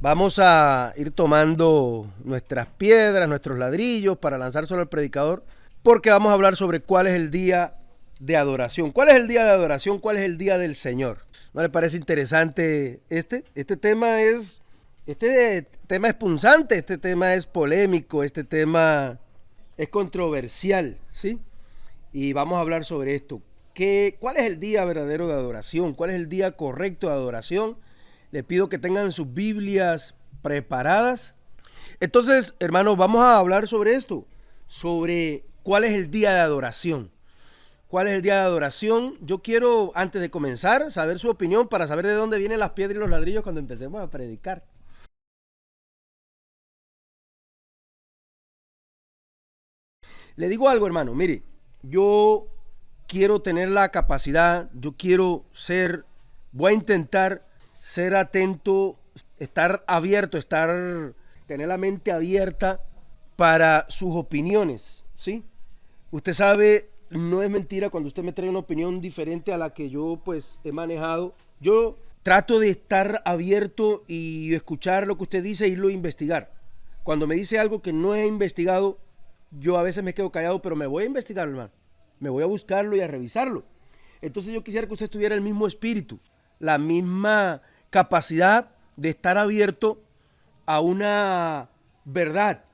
Vamos a ir tomando nuestras piedras, nuestros ladrillos para lanzárselo al predicador, porque vamos a hablar sobre cuál es el día de adoración. ¿Cuál es el día de adoración? ¿Cuál es el día del Señor? ¿No le parece interesante este tema este tema es punzante, este tema es polémico, este tema es controversial, ¿sí? Y vamos a hablar sobre esto. ¿Cuál es el día verdadero de adoración? ¿Cuál es el día correcto de adoración? Le pido que tengan sus Biblias preparadas. Entonces, hermanos, vamos a hablar sobre esto, sobre cuál es el día de adoración. ¿Cuál es el día de adoración? Yo quiero, antes de comenzar, saber su opinión para saber de dónde vienen las piedras y los ladrillos cuando empecemos a predicar. Le digo algo, hermano, mire, yo quiero tener la capacidad, voy a intentar ser atento, estar abierto, tener la mente abierta para sus opiniones, ¿sí? Usted sabe, no es mentira cuando usted me trae una opinión diferente a la que yo pues he manejado. Yo trato de estar abierto y escuchar lo que usted dice e irlo a investigar. Cuando me dice algo que no he investigado, yo a veces me quedo callado, pero me voy a investigar, hermano. Me voy a buscarlo y a revisarlo. Entonces yo quisiera que usted tuviera el mismo espíritu, la misma capacidad de estar abierto a una verdad.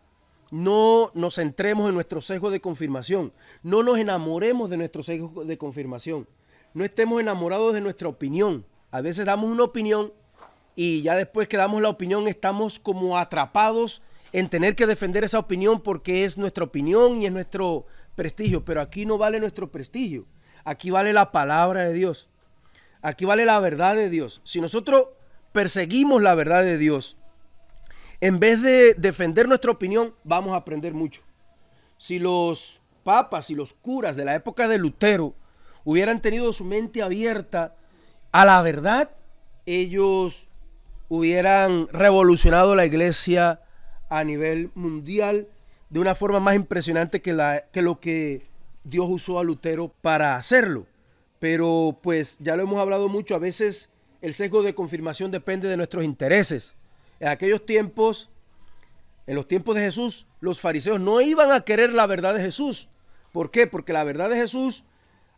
No nos centremos en nuestro sesgo de confirmación. No nos enamoremos de nuestro sesgo de confirmación. No estemos enamorados de nuestra opinión. A veces damos una opinión y ya después que damos la opinión estamos como atrapados en tener que defender esa opinión porque es nuestra opinión y es nuestro prestigio. Pero aquí no vale nuestro prestigio. Aquí vale la palabra de Dios. Aquí vale la verdad de Dios. Si nosotros perseguimos la verdad de Dios, en vez de defender nuestra opinión, vamos a aprender mucho. Si los papas y los curas de la época de Lutero hubieran tenido su mente abierta a la verdad, ellos hubieran revolucionado la iglesia a nivel mundial de una forma más impresionante que lo que Dios usó a Lutero para hacerlo. Pero pues ya lo hemos hablado mucho, a veces el sesgo de confirmación depende de nuestros intereses. En aquellos tiempos, en los tiempos de Jesús, los fariseos no iban a querer la verdad de Jesús. ¿Por qué? Porque la verdad de Jesús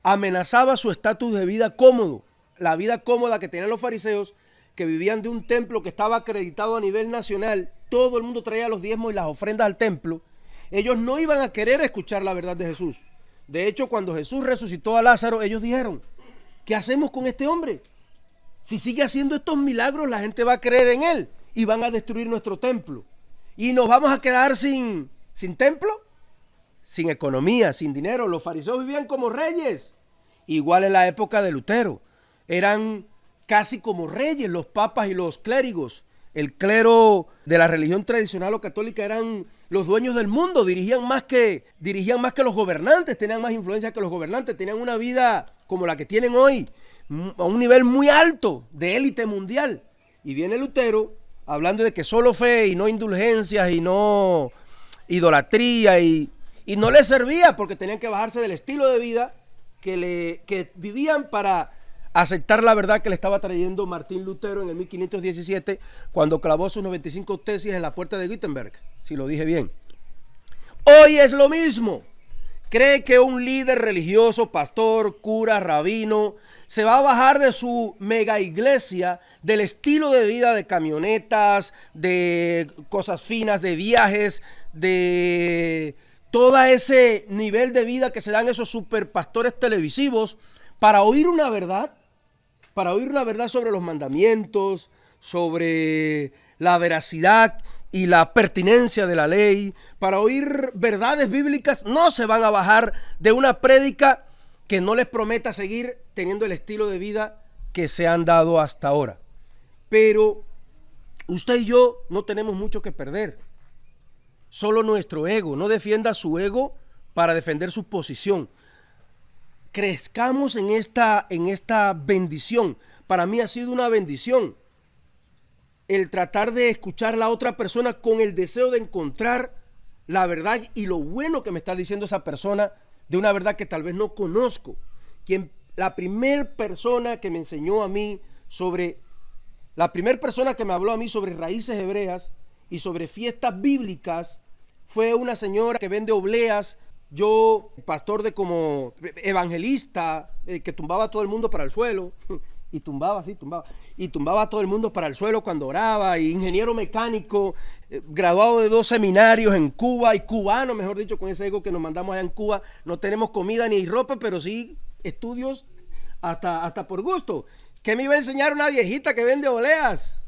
amenazaba su estatus de vida cómodo. La vida cómoda que tenían los fariseos, que vivían de un templo que estaba acreditado a nivel nacional. Todo el mundo traía los diezmos y las ofrendas al templo. Ellos no iban a querer escuchar la verdad de Jesús. De hecho, cuando Jesús resucitó a Lázaro, ellos dijeron, ¿qué hacemos con este hombre? Si sigue haciendo estos milagros, la gente va a creer en él y van a destruir nuestro templo. Y nos vamos a quedar sin templo, sin economía, sin dinero. Los fariseos vivían como reyes. Igual en la época de Lutero. Eran casi como reyes los papas y los clérigos. El clero de la religión tradicional o católica eran los dueños del mundo, dirigían más que los gobernantes, tenían más influencia que los gobernantes, tenían una vida como la que tienen hoy, a un nivel muy alto de élite mundial. Y viene Lutero hablando de que solo fe y no indulgencias y no idolatría y no les servía porque tenían que bajarse del estilo de vida que vivían para aceptar la verdad que le estaba trayendo Martín Lutero en el 1517 cuando clavó sus 95 tesis en la puerta de Wittenberg, si lo dije bien. Hoy es lo mismo. ¿Cree que un líder religioso, pastor, cura, rabino, se va a bajar de su mega iglesia, del estilo de vida de camionetas, de cosas finas, de viajes, de todo ese nivel de vida que se dan esos super pastores televisivos para oír una verdad? Para oír una verdad sobre los mandamientos, sobre la veracidad y la pertinencia de la ley, para oír verdades bíblicas, no se van a bajar de una prédica que no les prometa seguir teniendo el estilo de vida que se han dado hasta ahora. Pero usted y yo no tenemos mucho que perder. Solo nuestro ego. No defienda su ego para defender su posición. Crezcamos en esta bendición. Para mí ha sido una bendición el tratar de escuchar a la otra persona con el deseo de encontrar la verdad y lo bueno que me está diciendo esa persona de una verdad que tal vez no conozco. La primera persona que me enseñó a mí sobre La primera persona que me habló a mí sobre raíces hebreas y sobre fiestas bíblicas fue una señora que vende obleas. Yo, pastor de como evangelista, que tumbaba a todo el mundo para el suelo, y tumbaba a todo el mundo para el suelo cuando oraba, y ingeniero mecánico, graduado de 2 seminarios en Cuba, y cubano, mejor dicho, con ese ego que nos mandamos allá en Cuba. No tenemos comida ni ropa, pero sí estudios hasta por gusto. ¿Qué me iba a enseñar una viejita que vende obleas?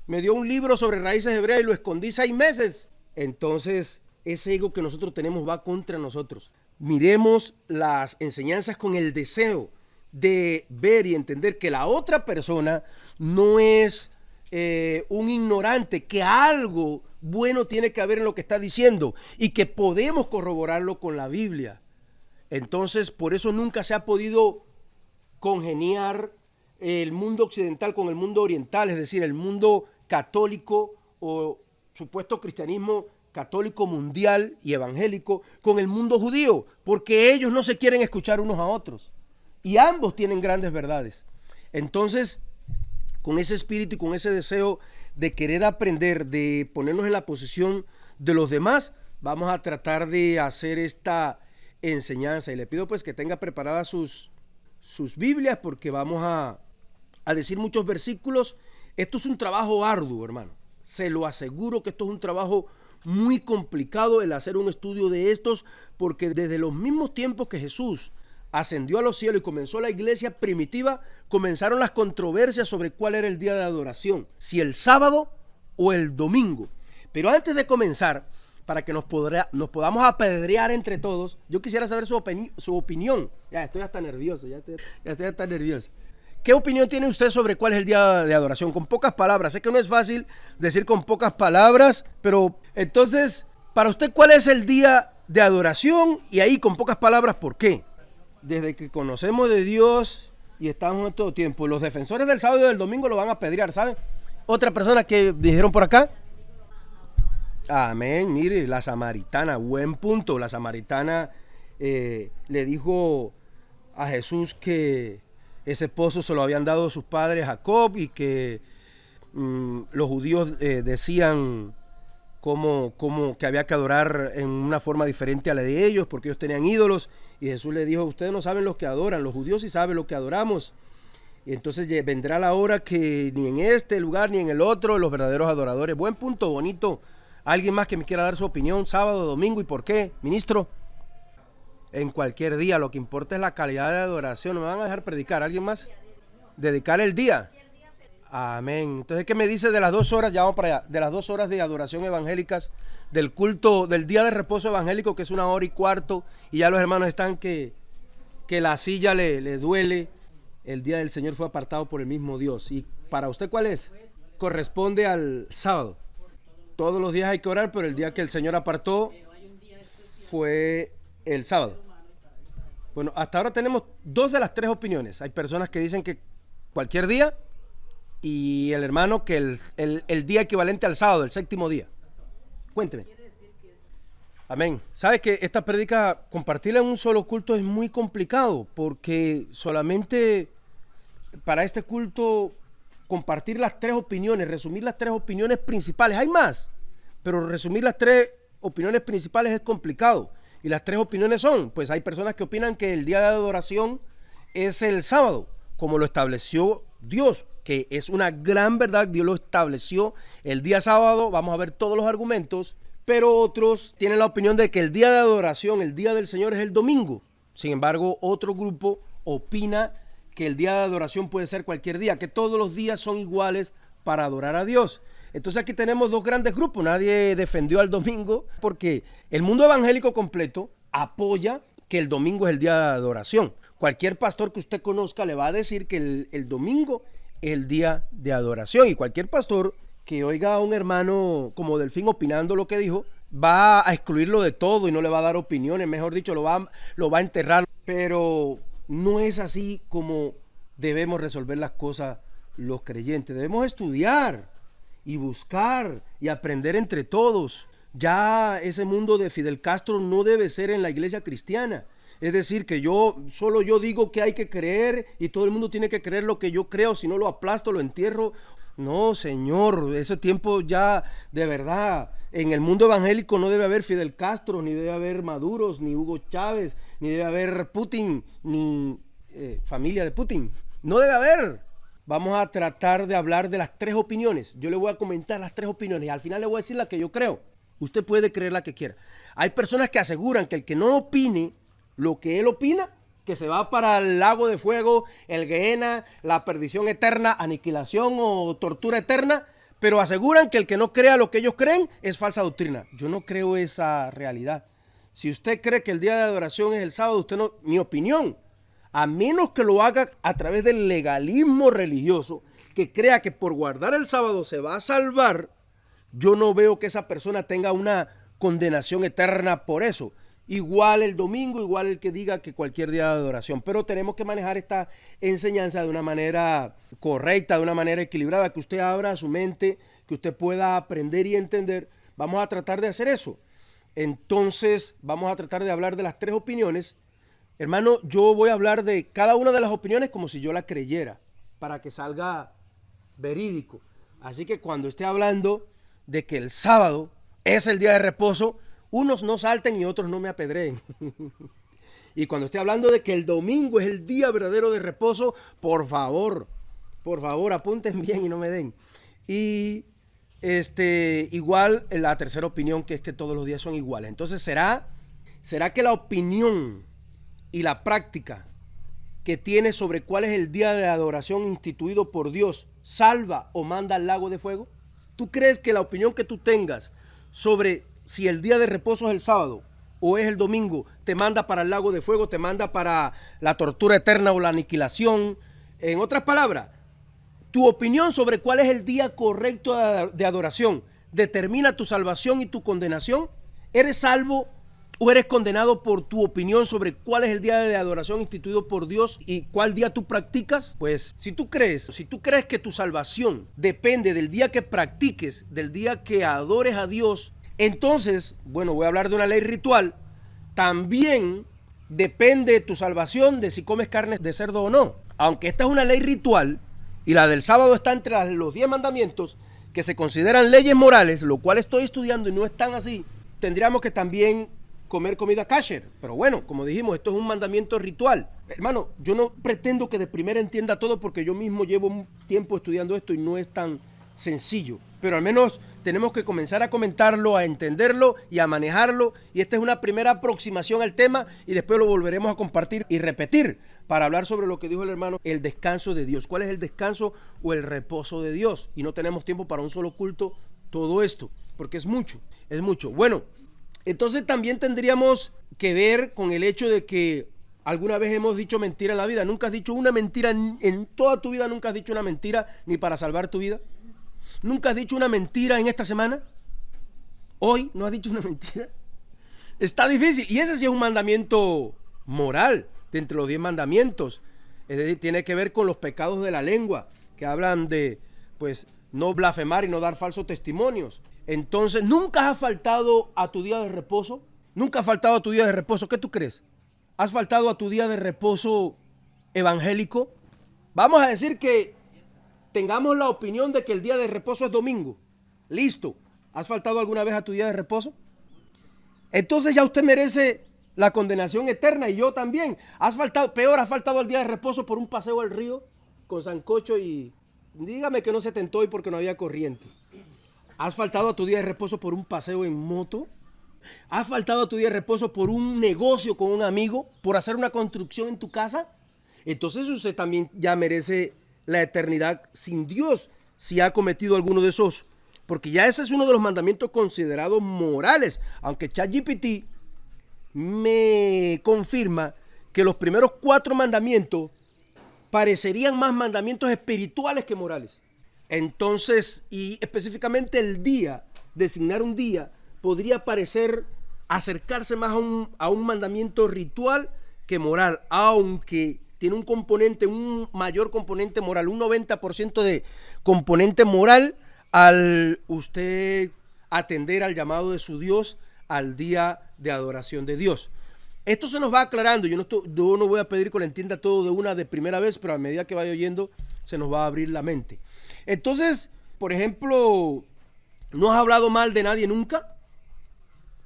Me dio un libro sobre raíces hebreas y lo escondí 6 meses. Entonces, ese ego que nosotros tenemos va contra nosotros. Miremos las enseñanzas con el deseo de ver y entender que la otra persona no es un ignorante, que algo bueno tiene que haber en lo que está diciendo y que podemos corroborarlo con la Biblia. Entonces, por eso nunca se ha podido congeniar el mundo occidental con el mundo oriental, es decir, el mundo católico o supuesto cristianismo católico mundial y evangélico con el mundo judío, porque ellos no se quieren escuchar unos a otros y ambos tienen grandes verdades. Entonces, con ese espíritu y con ese deseo de querer aprender, de ponernos en la posición de los demás, vamos a tratar de hacer esta enseñanza, y le pido pues que tenga preparadas sus Biblias, porque vamos a decir muchos versículos. Esto es un trabajo arduo, hermano, se lo aseguro que esto es un trabajo muy complicado el hacer un estudio de estos, porque desde los mismos tiempos que Jesús ascendió a los cielos y comenzó la iglesia primitiva, comenzaron las controversias sobre cuál era el día de adoración, si el sábado o el domingo. Pero antes de comenzar, para que nos podamos apedrear entre todos, yo quisiera saber su opinión. Ya estoy hasta nervioso, ya estoy hasta nervioso. ¿Qué opinión tiene usted sobre cuál es el día de adoración? Con pocas palabras. Sé que no es fácil decir con pocas palabras, pero entonces, para usted, ¿cuál es el día de adoración? Y ahí, con pocas palabras, ¿por qué? Desde que conocemos de Dios y estamos en todo tiempo, los defensores del sábado y del domingo lo van a apedrear, ¿saben? Otra persona que dijeron por acá. Amén, mire, la samaritana, buen punto. La samaritana le dijo a Jesús que ese pozo se lo habían dado sus padres Jacob y que los judíos decían como que había que adorar en una forma diferente a la de ellos porque ellos tenían ídolos, y Jesús le dijo: ustedes no saben lo que adoran, los judíos sí saben lo que adoramos, y entonces vendrá la hora que ni en este lugar ni en el otro los verdaderos adoradores. Buen punto, bonito. ¿Alguien más que me quiera dar su opinión? Sábado, domingo, ¿y por qué, ministro? En cualquier día, lo que importa es la calidad de adoración. ¿No me van a dejar predicar? ¿Alguien más? Dedicar el día. Amén. Entonces, ¿qué me dice de las 2 horas? Ya vamos para allá. De las 2 horas de adoración evangélicas, del culto, del día de reposo evangélico, que es 1 hora y cuarto, y ya los hermanos están que la silla le duele. El día del Señor fue apartado por el mismo Dios. ¿Y para usted cuál es? Corresponde al sábado. Todos los días hay que orar, pero el día que el Señor apartó fue el sábado. Bueno, hasta ahora tenemos 2 de las 3 opiniones. Hay personas que dicen que cualquier día, y el hermano que el día equivalente al sábado, el 7º día. Cuénteme. Amén. ¿Sabe que esta prédica, compartirla en un solo culto es muy complicado? Porque solamente para este culto compartir las 3 opiniones, resumir las 3 opiniones principales. Hay más, pero resumir las 3 opiniones principales es complicado. Y las 3 opiniones son, pues hay personas que opinan que el día de adoración es el sábado, como lo estableció Dios, que es una gran verdad. Dios lo estableció el día sábado. Vamos a ver todos los argumentos. Pero otros tienen la opinión de que el día de adoración, el día del Señor, es el domingo. Sin embargo, otro grupo opina que el día de adoración puede ser cualquier día, que todos los días son iguales para adorar a Dios. Entonces aquí tenemos 2 grandes grupos. Nadie defendió al domingo, porque el mundo evangélico completo apoya que el domingo es el día de adoración. Cualquier pastor que usted conozca le va a decir que el domingo es el día de adoración, y cualquier pastor que oiga a un hermano como Delfín opinando lo que dijo, va a excluirlo de todo y no le va a dar opiniones, mejor dicho, lo va a enterrar. Pero no es así como debemos resolver las cosas los creyentes. Debemos estudiar y buscar y aprender entre todos. Ya ese mundo de Fidel Castro no debe ser en la iglesia cristiana. Es decir, que solo yo digo que hay que creer y todo el mundo tiene que creer lo que yo creo, si no lo aplasto, lo entierro. No, señor, ese tiempo ya, de verdad, en el mundo evangélico no debe haber Fidel Castro, ni debe haber Maduros, ni Hugo Chávez, ni debe haber Putin, ni familia de Putin. No debe haber. Vamos a tratar de hablar de las tres opiniones. Yo le voy a comentar las tres opiniones y al final le voy a decir la que yo creo. Usted puede creer la que quiera. Hay personas que aseguran que el que no opine lo que él opina, que se va para el lago de fuego, el Gehenna, la perdición eterna, aniquilación o tortura eterna, pero aseguran que el que no crea lo que ellos creen es falsa doctrina. Yo no creo esa realidad. Si usted cree que el día de adoración es el sábado, usted no, mi opinión, a menos que lo haga a través del legalismo religioso, que crea que por guardar el sábado se va a salvar, yo no veo que esa persona tenga una condenación eterna por eso. Igual el domingo, igual el que diga que cualquier día de adoración. Pero tenemos que manejar esta enseñanza de una manera correcta, de una manera equilibrada, que usted abra su mente, que usted pueda aprender y entender. Vamos a tratar de hacer eso. Entonces, vamos a tratar de hablar de las tres opiniones. Hermano, yo voy a hablar de cada una de las opiniones como si yo la creyera, para que salga verídico. Así que cuando esté hablando de que el sábado es el día de reposo, unos no salten y otros no me apedreen. Y cuando esté hablando de que el domingo es el día verdadero de reposo, por favor, apunten bien y no me den. Y igual la tercera opinión, que es que todos los días son iguales. Entonces, ¿será que la opinión y la práctica que tiene sobre cuál es el día de adoración instituido por Dios salva o manda al lago de fuego? ¿Tú crees que la opinión que tú tengas sobre si el día de reposo es el sábado o es el domingo te manda para el lago de fuego, te manda para la tortura eterna o la aniquilación? En otras palabras, tu opinión sobre cuál es el día correcto de adoración determina tu salvación y tu condenación. ¿Eres salvo o eres condenado por tu opinión sobre cuál es el día de adoración instituido por Dios y cuál día tú practicas? Pues si tú crees que tu salvación depende del día que practiques, del día que adores a Dios, entonces, bueno, voy a hablar de una ley ritual. También depende tu salvación de si comes carne de cerdo o no. Aunque esta es una ley ritual y la del sábado está entre los 10 mandamientos que se consideran leyes morales, lo cual estoy estudiando y no están así, tendríamos que también comer comida kasher. Pero bueno, como dijimos, esto es un mandamiento ritual. Hermano, yo no pretendo que de primera entienda todo porque yo mismo llevo un tiempo estudiando esto y no es tan sencillo. Pero al menos tenemos que comenzar a comentarlo, a entenderlo y a manejarlo. Y esta es una primera aproximación al tema y después lo volveremos a compartir y repetir para hablar sobre lo que dijo el hermano, el descanso de Dios. ¿Cuál es el descanso o el reposo de Dios? Y no tenemos tiempo para un solo culto todo esto, porque es mucho, es mucho. Bueno, entonces también tendríamos que ver con el hecho de que alguna vez hemos dicho mentira en la vida. Nunca has dicho una mentira en toda tu vida, nunca has dicho una mentira ni para salvar tu vida. ¿Nunca has dicho una mentira en esta semana? ¿Hoy no has dicho una mentira? Está difícil. Y ese sí es un mandamiento moral de entre los 10 mandamientos. Es decir, tiene que ver con los pecados de la lengua, que hablan de, pues, no blasfemar y no dar falsos testimonios. Entonces, ¿nunca has faltado a tu día de reposo? ¿Nunca has faltado a tu día de reposo? ¿Qué tú crees? ¿Has faltado a tu día de reposo evangélico? Vamos a decir que tengamos la opinión de que el día de reposo es domingo. Listo. ¿Has faltado alguna vez a tu día de reposo? Entonces ya usted merece la condenación eterna y yo también. Has faltado al día de reposo por un paseo al río con sancocho y dígame que no se tentó hoy porque no había corriente. ¿Has faltado a tu día de reposo por un paseo en moto? ¿Has faltado a tu día de reposo por un negocio con un amigo? ¿Por hacer una construcción en tu casa? Entonces usted también ya merece la eternidad sin Dios si ha cometido alguno de esos, porque ya ese es uno de los mandamientos considerados morales, aunque ChatGPT me confirma que los primeros 4 mandamientos parecerían más mandamientos espirituales que morales. Entonces, y específicamente el día, designar un día, podría parecer acercarse más a un mandamiento ritual que moral, aunque tiene un mayor componente moral, un 90% de componente moral al usted atender al llamado de su Dios al día de adoración de Dios. Esto se nos va aclarando, yo no voy a pedir que lo entienda todo de primera vez, pero a medida que vaya oyendo se nos va a abrir la mente. Entonces, por ejemplo, ¿no has hablado mal de nadie nunca?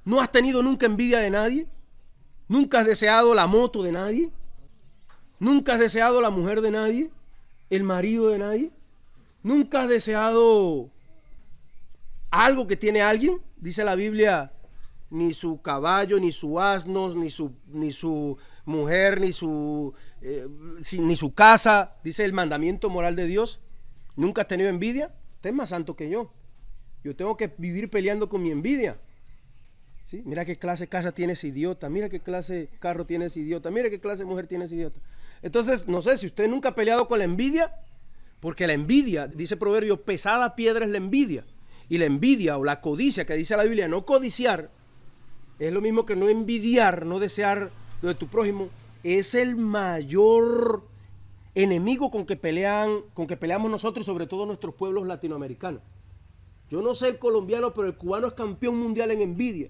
¿No has tenido nunca envidia de nadie? ¿Nunca has deseado la moto de nadie? ¿Nunca has deseado la mujer de nadie? ¿El marido de nadie? ¿Nunca has deseado algo que tiene alguien? Dice la Biblia, ni su caballo, ni su asno, ni su mujer, ni su casa. Dice el mandamiento moral de Dios. ¿Nunca has tenido envidia? Usted es más santo que yo. Yo tengo que vivir peleando con mi envidia. ¿Sí? Mira qué clase de casa tiene ese idiota, mira qué clase de carro tiene ese idiota, mira qué clase de mujer tiene ese idiota. Entonces, no sé si usted nunca ha peleado con la envidia, porque la envidia, dice Proverbio, pesada piedra es la envidia. Y la envidia o la codicia, que dice la Biblia, no codiciar, es lo mismo que no envidiar, no desear lo de tu prójimo, es el mayor enemigo con que peleamos nosotros y sobre todo nuestros pueblos latinoamericanos. Yo no sé el colombiano, pero el cubano es campeón mundial en envidia.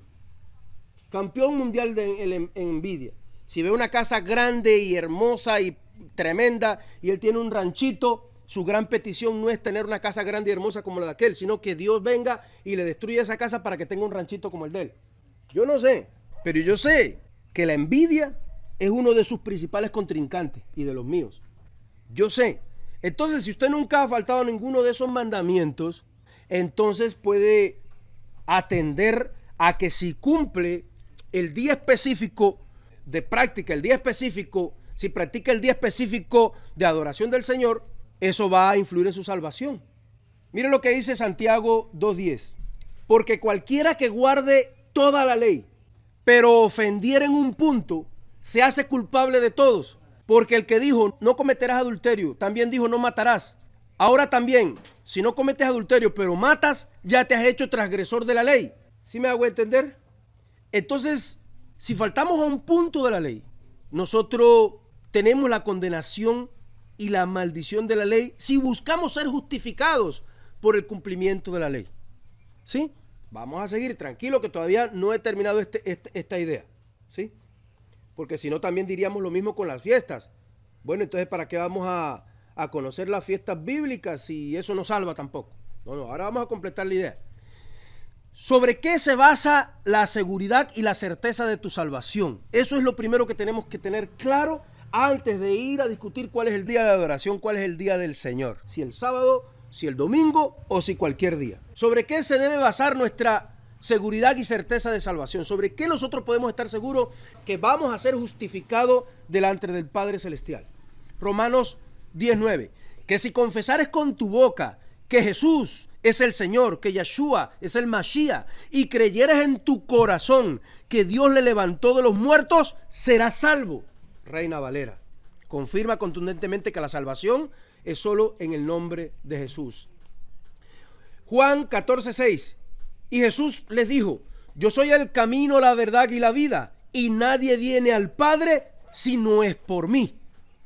Campeón mundial en envidia. Si ve una casa grande y hermosa y tremenda y él tiene un ranchito, su gran petición no es tener una casa grande y hermosa como la de aquel, sino que Dios venga y le destruya esa casa para que tenga un ranchito como el de él. Yo no sé, pero yo sé que la envidia es uno de sus principales contrincantes y de los míos. Yo sé. Entonces, si usted nunca ha faltado a ninguno de esos mandamientos, entonces puede atender a que si cumple el día específico de práctica, el día específico, si practica el día específico de adoración del Señor, eso va a influir en su salvación. Mire lo que dice Santiago 2:10. Porque cualquiera que guarde toda la ley, pero ofendiera en un punto, se hace culpable de todos. Porque el que dijo, no cometerás adulterio, también dijo, no matarás. Ahora también, si no cometes adulterio, pero matas, ya te has hecho transgresor de la ley. ¿Sí me hago entender? Entonces, si faltamos a un punto de la ley, nosotros tenemos la condenación y la maldición de la ley si buscamos ser justificados por el cumplimiento de la ley. ¿Sí? Vamos a seguir tranquilo que todavía no he terminado esta idea. ¿Sí? Porque si no también diríamos lo mismo con las fiestas. Bueno, entonces ¿para qué vamos a conocer las fiestas bíblicas si eso no salva tampoco? No, ahora vamos a completar la idea. ¿Sobre qué se basa la seguridad y la certeza de tu salvación? Eso es lo primero que tenemos que tener claro antes de ir a discutir cuál es el día de adoración, cuál es el día del Señor. Si el sábado, si el domingo o si cualquier día. ¿Sobre qué se debe basar nuestra seguridad y certeza de salvación? ¿Sobre qué nosotros podemos estar seguros que vamos a ser justificados delante del Padre Celestial? Romanos 10:9. Que si confesares con tu boca que Jesús es el Señor, que Yeshua es el Mashiach, y creyeres en tu corazón que Dios le levantó de los muertos, serás salvo. Reina Valera. Confirma contundentemente que la salvación es solo en el nombre de Jesús. Juan 14:6. Y Jesús les dijo, yo soy el camino, la verdad y la vida, y nadie viene al Padre si no es por mí.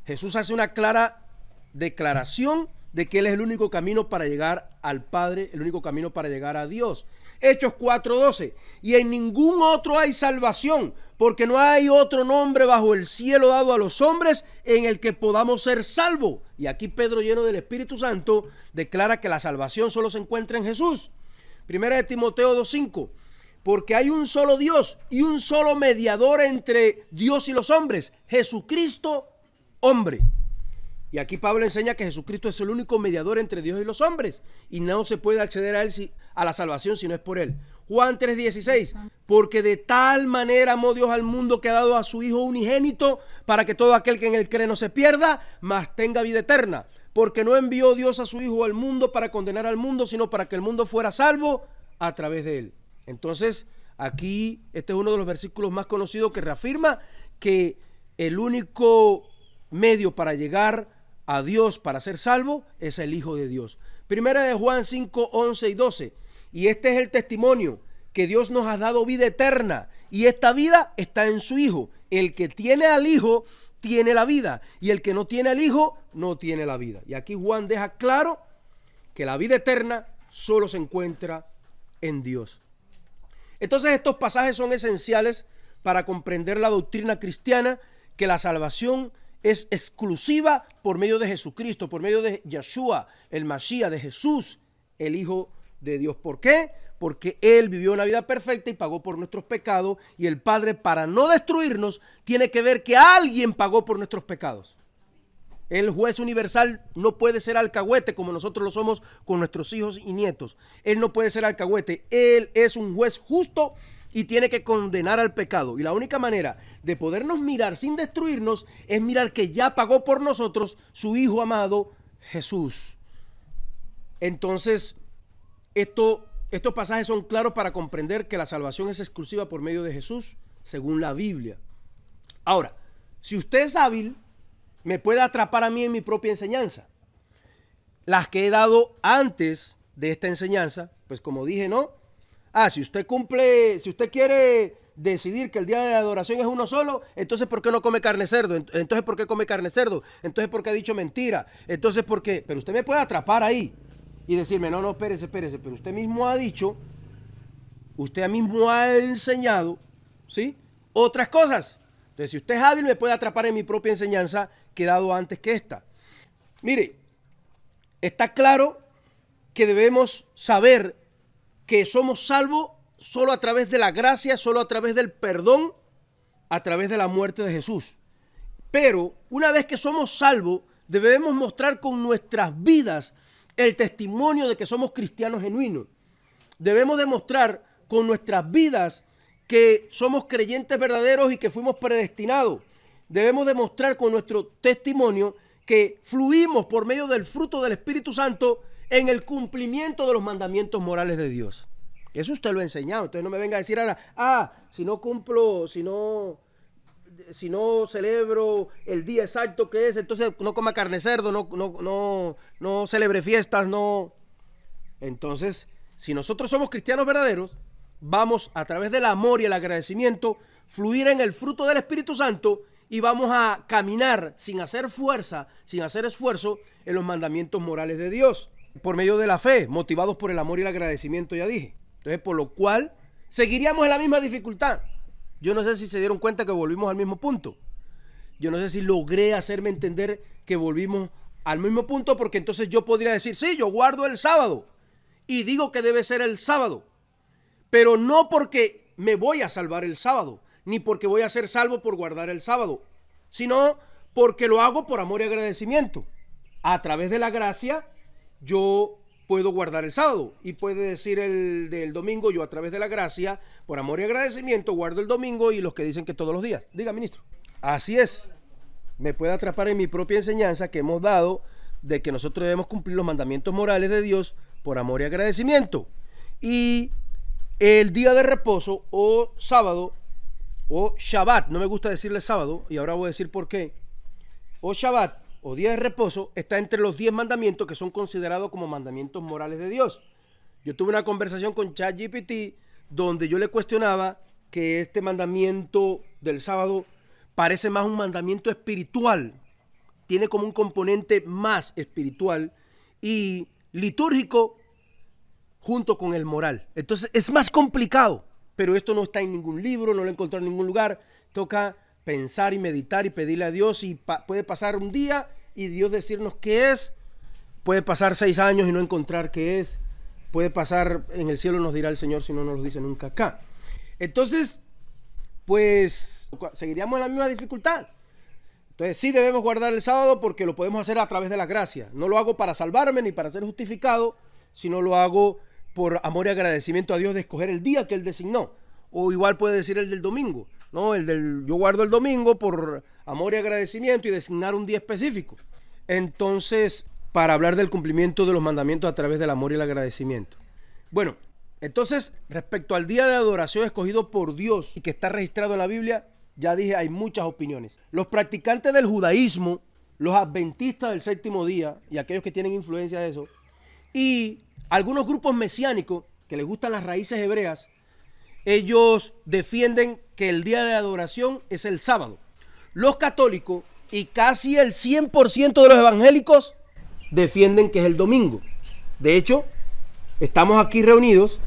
Jesús hace una clara declaración de que Él es el único camino para llegar al Padre, el único camino para llegar a Dios. Hechos 4:12. Y en ningún otro hay salvación, porque no hay otro nombre bajo el cielo dado a los hombres en el que podamos ser salvos. Y aquí Pedro, lleno del Espíritu Santo, declara que la salvación solo se encuentra en Jesús. Primera de Timoteo 2:5. Porque hay un solo Dios y un solo mediador entre Dios y los hombres, Jesucristo, hombre. Y aquí Pablo enseña que Jesucristo es el único mediador entre Dios y los hombres y no se puede acceder a él, a la salvación, si no es por él. Juan 3:16. Porque de tal manera amó Dios al mundo que ha dado a su Hijo unigénito para que todo aquel que en él cree no se pierda, mas tenga vida eterna. Porque no envió Dios a su Hijo al mundo para condenar al mundo, sino para que el mundo fuera salvo a través de él. Entonces, aquí este es uno de los versículos más conocidos que reafirma que el único medio para llegar a Dios para ser salvo es el Hijo de Dios. Primera de Juan 5:11 y 12. Y este es el testimonio, que Dios nos ha dado vida eterna, y esta vida está en su Hijo. El que tiene al Hijo tiene la vida, y el que no tiene al Hijo no tiene la vida. Y aquí Juan deja claro que la vida eterna solo se encuentra en Dios. Entonces estos pasajes son esenciales para comprender la doctrina cristiana, que la salvación es exclusiva por medio de Jesucristo, por medio de Yeshua, el Mashiach, de Jesús, el Hijo de Dios. ¿Por qué? Porque Él vivió una vida perfecta y pagó por nuestros pecados, y el Padre, para no destruirnos, tiene que ver que alguien pagó por nuestros pecados. El juez universal no puede ser alcahuete como nosotros lo somos con nuestros hijos y nietos. Él no puede ser alcahuete. Él es un juez justo y tiene que condenar al pecado. Y la única manera de podernos mirar sin destruirnos es mirar que ya pagó por nosotros su Hijo amado Jesús. Entonces, estos pasajes son claros para comprender que la salvación es exclusiva por medio de Jesús, según la Biblia. Ahora, si usted es hábil, me puede atrapar a mí en mi propia enseñanza. Las que he dado antes de esta enseñanza, pues como dije, ¿no? Si usted quiere decidir que el día de adoración es uno solo, entonces ¿por qué no come carne de cerdo? Entonces ¿por qué come carne de cerdo? Entonces ¿por qué ha dicho mentira? Entonces ¿por qué? Pero usted me puede atrapar ahí y decirme, no, espérese, pero usted mismo ha dicho, usted mismo ha enseñado, ¿sí?, otras cosas. Entonces, si usted es hábil, me puede atrapar en mi propia enseñanza que he dado antes que esta. Mire, está claro que debemos saber que somos salvos solo a través de la gracia, solo a través del perdón, a través de la muerte de Jesús. Pero una vez que somos salvos, debemos mostrar con nuestras vidas el testimonio de que somos cristianos genuinos. Debemos demostrar con nuestras vidas que somos creyentes verdaderos y que fuimos predestinados. Debemos demostrar con nuestro testimonio que fluimos por medio del fruto del Espíritu Santo en el cumplimiento de los mandamientos morales de Dios. Eso usted lo ha enseñado. Entonces no me venga a decir ahora, si no celebro el día exacto que es, entonces no coma carne de cerdo, no celebre fiestas, no. Entonces, si nosotros somos cristianos verdaderos, vamos a través del amor y el agradecimiento fluir en el fruto del Espíritu Santo y vamos a caminar sin hacer fuerza, sin hacer esfuerzo en los mandamientos morales de Dios, por medio de la fe, motivados por el amor y el agradecimiento, ya dije. Entonces, por lo cual, seguiríamos en la misma dificultad. Yo no sé si se dieron cuenta que volvimos al mismo punto. Yo no sé si logré hacerme entender que volvimos al mismo punto, porque entonces yo podría decir, sí, yo guardo el sábado y digo que debe ser el sábado, pero no porque me voy a salvar el sábado, ni porque voy a ser salvo por guardar el sábado, sino porque lo hago por amor y agradecimiento. A través de la gracia, yo puedo guardar el sábado, y puede decir el del domingo, yo a través de la gracia, por amor y agradecimiento, guardo el domingo, y los que dicen que todos los días. Diga, ministro. Así es. Me puede atrapar en mi propia enseñanza que hemos dado de que nosotros debemos cumplir los mandamientos morales de Dios por amor y agradecimiento. Y el día de reposo o sábado o Shabbat, no me gusta decirle sábado y ahora voy a decir por qué, o Shabbat o día de reposo está entre los 10 mandamientos que son considerados como mandamientos morales de Dios. Yo tuve una conversación con ChatGPT donde yo le cuestionaba que este mandamiento del sábado parece más un mandamiento espiritual, tiene como un componente más espiritual y litúrgico junto con el moral. Entonces es más complicado, pero esto no está en ningún libro, no lo he encontrado en ningún lugar. Toca pensar y meditar y pedirle a Dios, y puede pasar un día y Dios decirnos qué es, puede pasar 6 años y no encontrar qué es, puede pasar en el cielo, nos dirá el Señor si no nos lo dice nunca acá. Entonces, pues seguiríamos en la misma dificultad. Entonces sí debemos guardar el sábado porque lo podemos hacer a través de la gracia. No lo hago para salvarme ni para ser justificado, sino lo hago por amor y agradecimiento a Dios de escoger el día que Él designó. O igual puede decir el del domingo, ¿no? Yo guardo el domingo por amor y agradecimiento y designar un día específico. Entonces, para hablar del cumplimiento de los mandamientos a través del amor y el agradecimiento. Bueno, entonces, respecto al día de adoración escogido por Dios y que está registrado en la Biblia, ya dije, hay muchas opiniones. Los practicantes del judaísmo, los adventistas del séptimo día y aquellos que tienen influencia de eso, y algunos grupos mesiánicos que les gustan las raíces hebreas, ellos defienden que el día de adoración es el sábado. Los católicos y casi el 100% de los evangélicos defienden que es el domingo. De hecho, estamos aquí reunidos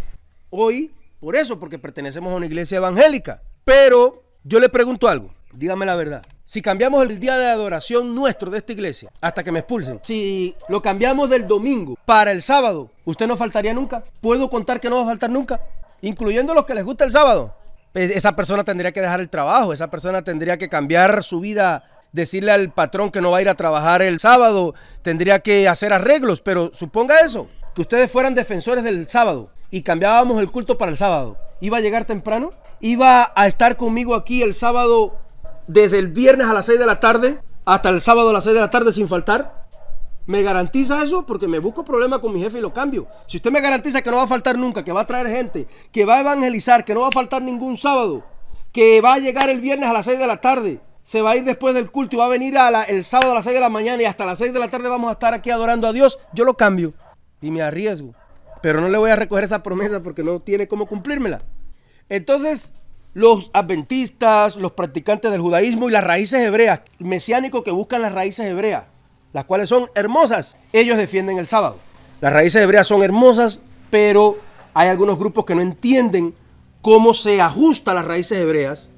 hoy por eso, porque pertenecemos a una iglesia evangélica. Pero yo le pregunto algo, dígame la verdad. Si cambiamos el día de adoración nuestro de esta iglesia, hasta que me expulsen, si lo cambiamos del domingo para el sábado, ¿usted no faltaría nunca? ¿Puedo contar que no va a faltar nunca? Incluyendo los que les gusta el sábado. Esa persona tendría que dejar el trabajo, esa persona tendría que cambiar su vida, decirle al patrón que no va a ir a trabajar el sábado, tendría que hacer arreglos, pero suponga eso, que ustedes fueran defensores del sábado y cambiábamos el culto para el sábado. ¿Iba a llegar temprano? ¿Iba a estar conmigo aquí el sábado desde el viernes a las 6 de la tarde hasta el sábado a las 6 de la tarde sin faltar? ¿Me garantiza eso? Porque me busco problema con mi jefe y lo cambio. Si usted me garantiza que no va a faltar nunca, que va a traer gente, que va a evangelizar, que no va a faltar ningún sábado, que va a llegar el viernes a las 6 de la tarde, se va a ir después del culto y va a venir el sábado a las 6 de la mañana y hasta las 6 de la tarde vamos a estar aquí adorando a Dios, yo lo cambio y me arriesgo. Pero no le voy a recoger esa promesa porque no tiene cómo cumplírmela. Entonces, los adventistas, los practicantes del judaísmo y las raíces hebreas, mesiánicos que buscan las raíces hebreas, las cuales son hermosas, ellos defienden el sábado. Las raíces hebreas son hermosas, pero hay algunos grupos que no entienden cómo se ajusta a las raíces hebreas.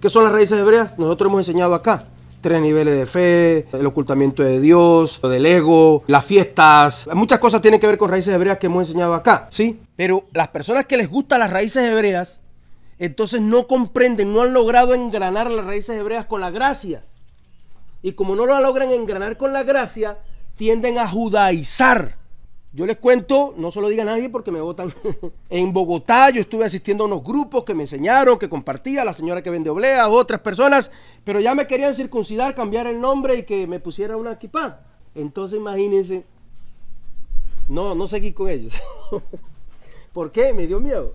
¿Qué son las raíces hebreas? Nosotros hemos enseñado acá 3 niveles de fe, el ocultamiento de Dios, del ego, las fiestas. Muchas cosas tienen que ver con raíces hebreas que hemos enseñado acá, ¿sí? Pero las personas que les gustan las raíces hebreas, entonces no comprenden, no han logrado engranar las raíces hebreas con la gracia. Y como no lo logran engranar con la gracia, tienden a judaizar. Yo les cuento, no se lo diga a nadie porque me votan. En Bogotá yo estuve asistiendo a unos grupos que me enseñaron, que compartía, la señora que vende oblea, otras personas, pero ya me querían circuncidar, cambiar el nombre y que me pusiera una kipá. Entonces imagínense, no seguí con ellos. ¿Por qué? Me dio miedo.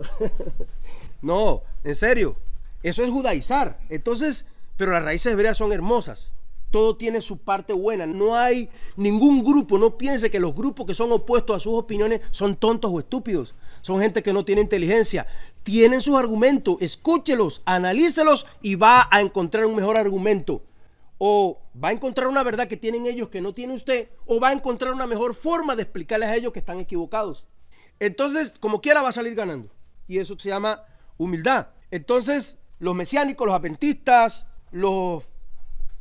No, en serio, eso es judaizar. Entonces, pero las raíces hebreas son hermosas. Todo tiene su parte buena. No hay ningún grupo, no piense que los grupos que son opuestos a sus opiniones son tontos o estúpidos. Son gente que no tiene inteligencia. Tienen sus argumentos, escúchelos, analícelos y va a encontrar un mejor argumento. O va a encontrar una verdad que tienen ellos que no tiene usted, o va a encontrar una mejor forma de explicarles a ellos que están equivocados. Entonces, como quiera va a salir ganando. Y eso se llama humildad. Entonces, los mesiánicos, los adventistas, los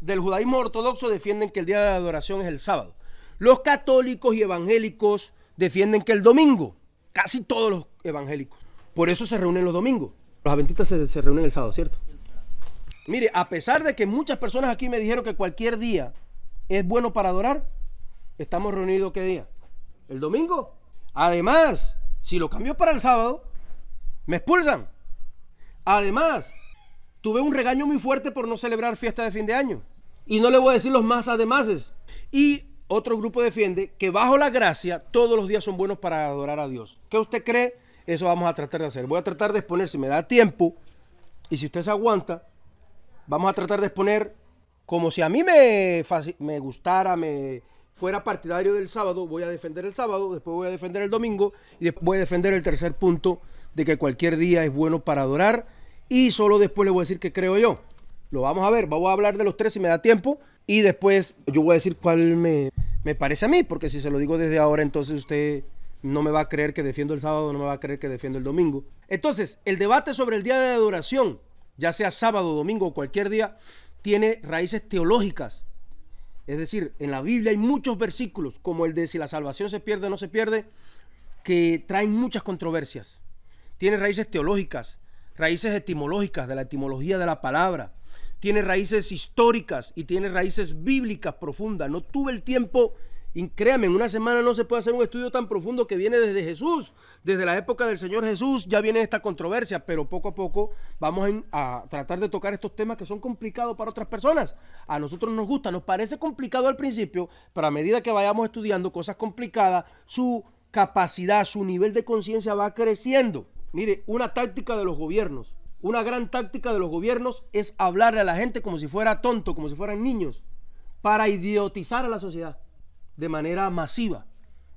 del judaísmo ortodoxo defienden que el día de adoración es el sábado. Los católicos y evangélicos defienden que el domingo. Casi todos los evangélicos. Por eso se reúnen los domingos. Los adventistas se reúnen el sábado, ¿cierto? Mire, a pesar de que muchas personas aquí me dijeron que cualquier día es bueno para adorar, estamos reunidos ¿qué día? El domingo. Además, si lo cambio para el sábado, me expulsan. Además, tuve un regaño muy fuerte por no celebrar fiesta de fin de año. Y no le voy a decir los más ademases. Y otro grupo defiende que bajo la gracia todos los días son buenos para adorar a Dios. ¿Qué usted cree? Eso vamos a tratar de hacer. Voy a tratar de exponer, si me da tiempo, y si usted se aguanta, vamos a tratar de exponer como si a mí me gustara, me fuera partidario del sábado. Voy a defender el sábado, después voy a defender el domingo y después voy a defender el tercer punto de que cualquier día es bueno para adorar. Y solo después le voy a decir qué creo yo. Lo vamos a ver, vamos a hablar de los 3 si me da tiempo. Y después yo voy a decir cuál me parece a mí. Porque si se lo digo desde ahora, entonces usted no me va a creer que defiendo el sábado, no me va a creer que defiendo el domingo. Entonces, el debate sobre el día de adoración, ya sea sábado, domingo o cualquier día, tiene raíces teológicas. Es decir, en la Biblia hay muchos versículos, como el de si la salvación se pierde o no se pierde, que traen muchas controversias. Tiene raíces teológicas, raíces etimológicas, de la etimología de la palabra. Tiene raíces históricas y tiene raíces bíblicas profundas. No tuve el tiempo, y créame, en una semana no se puede hacer un estudio tan profundo que viene desde Jesús, desde la época del Señor Jesús, ya viene esta controversia, pero poco a poco vamos a tratar de tocar estos temas que son complicados para otras personas. A nosotros nos gusta, nos parece complicado al principio, pero a medida que vayamos estudiando cosas complicadas, su capacidad, su nivel de conciencia va creciendo. Mire, una táctica de los gobiernos, una gran táctica de los gobiernos es hablarle a la gente como si fuera tonto, como si fueran niños, para idiotizar a la sociedad de manera masiva.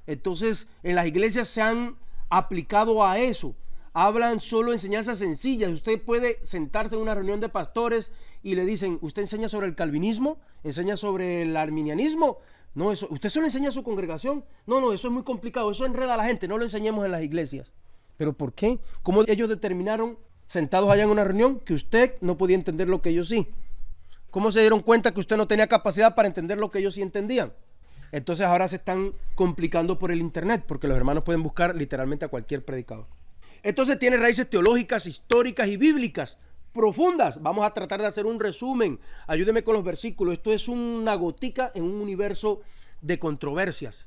Entonces, en las iglesias se han aplicado a eso. Hablan solo enseñanzas sencillas. Usted puede sentarse en una reunión de pastores y le dicen, ¿usted enseña sobre el calvinismo? ¿Enseña sobre el arminianismo? No, eso, ¿usted solo enseña a su congregación? No, eso es muy complicado, eso enreda a la gente, no lo enseñemos en las iglesias. ¿Pero por qué? ¿Cómo ellos determinaron, sentados allá en una reunión, que usted no podía entender lo que ellos sí? ¿Cómo se dieron cuenta que usted no tenía capacidad para entender lo que ellos sí entendían? Entonces ahora se están complicando por el internet, porque los hermanos pueden buscar literalmente a cualquier predicador. Entonces tiene raíces teológicas, históricas y bíblicas profundas. Vamos a tratar de hacer un resumen. Ayúdeme con los versículos. Esto es una gotica en un universo de controversias.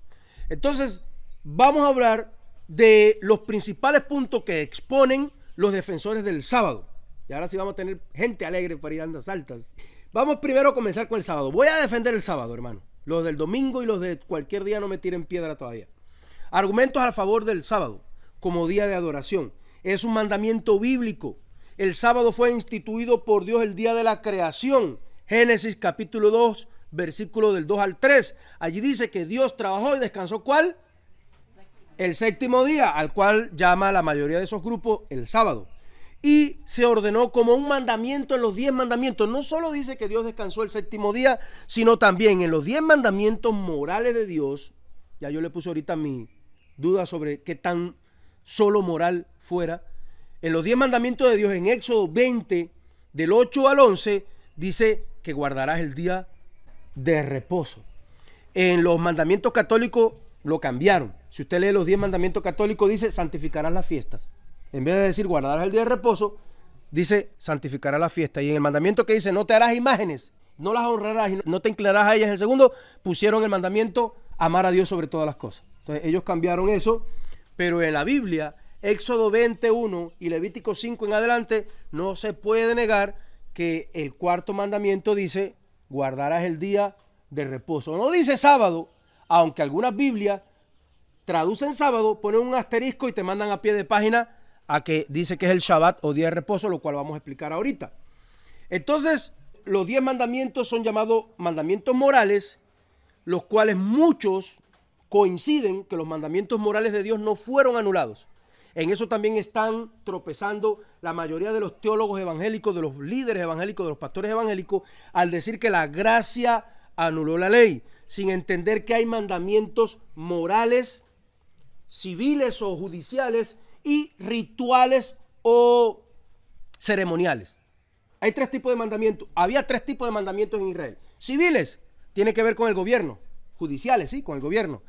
Entonces vamos a hablar de los principales puntos que exponen los defensores del sábado. Y ahora sí vamos a tener gente alegre para ir dando saltas. Vamos primero a comenzar con el sábado. Voy a defender el sábado, hermano. Los del domingo y los de cualquier día no me tiren piedra todavía. Argumentos a favor del sábado como día de adoración. Es un mandamiento bíblico. El sábado fue instituido por Dios el día de la creación. Génesis capítulo 2, versículo del 2 al 3. Allí dice que Dios trabajó y descansó, ¿cuál? El séptimo día, al cual llama la mayoría de esos grupos el sábado. Y se ordenó como un mandamiento en los 10 mandamientos. No solo dice que Dios descansó el séptimo día, sino también en los 10 mandamientos morales de Dios. Ya yo le puse ahorita mi duda sobre qué tan solo moral fuera. En los 10 mandamientos de Dios, en Éxodo 20, del 8 al 11, dice que guardarás el día de reposo. En los mandamientos católicos lo cambiaron. Si usted lee los 10 mandamientos católicos, dice santificarás las fiestas. En vez de decir guardarás el día de reposo, dice santificarás la fiesta. Y en el mandamiento que dice no te harás imágenes, no las honrarás y no te inclinarás a ellas, en el segundo pusieron el mandamiento amar a Dios sobre todas las cosas. Entonces ellos cambiaron eso, pero en la Biblia, Éxodo 21 y Levítico 5 en adelante, no se puede negar que el cuarto mandamiento dice guardarás el día de reposo. No dice sábado, aunque algunas Biblias traducen sábado, ponen un asterisco y te mandan a pie de página a que dice que es el Shabbat o día de reposo, lo cual vamos a explicar ahorita. Entonces, los 10 mandamientos son llamados mandamientos morales, los cuales muchos coinciden que los mandamientos morales de Dios no fueron anulados. En eso también están tropezando la mayoría de los teólogos evangélicos, de los líderes evangélicos, de los pastores evangélicos, al decir que la gracia anuló la ley, sin entender que hay mandamientos morales, civiles o judiciales, y rituales o ceremoniales. Hay 3 tipos de mandamientos. Había 3 tipos de mandamientos en Israel. Civiles, tiene que ver con el gobierno. Judiciales, sí, con el gobierno.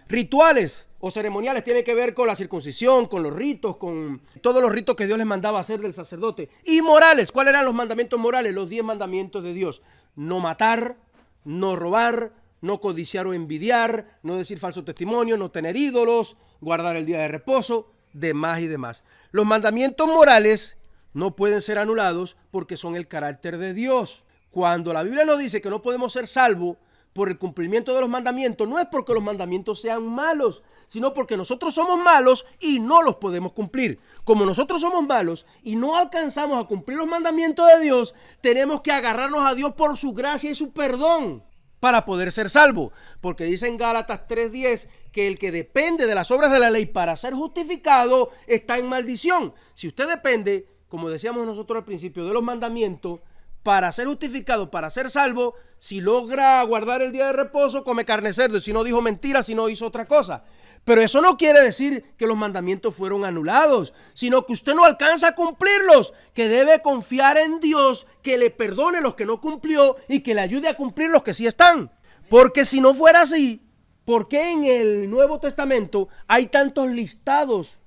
Rituales o ceremoniales, tiene que ver con la circuncisión, con los ritos, con todos los ritos que Dios les mandaba hacer del sacerdote. Y morales, ¿cuáles eran los mandamientos morales? Los 10 mandamientos de Dios. No matar, no robar, no codiciar o envidiar, no decir falso testimonio, no tener ídolos, guardar el día de reposo, demás y demás. Los mandamientos morales no pueden ser anulados porque son el carácter de Dios. Cuando la Biblia nos dice que no podemos ser salvos por el cumplimiento de los mandamientos, no es porque los mandamientos sean malos, sino porque nosotros somos malos y no los podemos cumplir. Como nosotros somos malos y no alcanzamos a cumplir los mandamientos de Dios, tenemos que agarrarnos a Dios por su gracia y su perdón para poder ser salvo, porque dice en Gálatas 3:10 que el que depende de las obras de la ley para ser justificado está en maldición. Si usted depende, como decíamos nosotros al principio, de los mandamientos para ser justificado, para ser salvo, si logra guardar el día de reposo, come carne de cerdo, si no dijo mentira, si no hizo otra cosa. Pero eso no quiere decir que los mandamientos fueron anulados, sino que usted no alcanza a cumplirlos, que debe confiar en Dios, que le perdone los que no cumplió y que le ayude a cumplir los que sí están. Porque si no fuera así, ¿por qué en el Nuevo Testamento hay tantos listados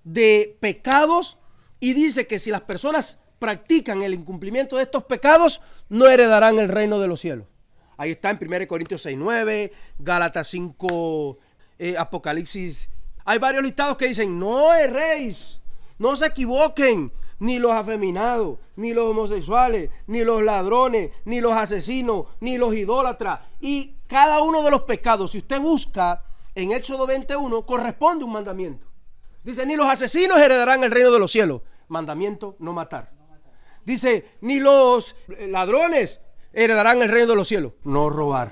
de pecados y dice que si las personas practican el incumplimiento de estos pecados, no heredarán el reino de los cielos? Ahí está en 1 Corintios 6:9, Gálatas 5, Apocalipsis. Hay varios listados que dicen, no erréis, no se equivoquen, ni los afeminados, ni los homosexuales, ni los ladrones, ni los asesinos, ni los idólatras. Y cada uno de los pecados, si usted busca en Éxodo 21, corresponde a un mandamiento. Dice, ni los asesinos heredarán el reino de los cielos. Mandamiento, no matar. Dice, ni los ladrones heredarán el reino de los cielos. No robar.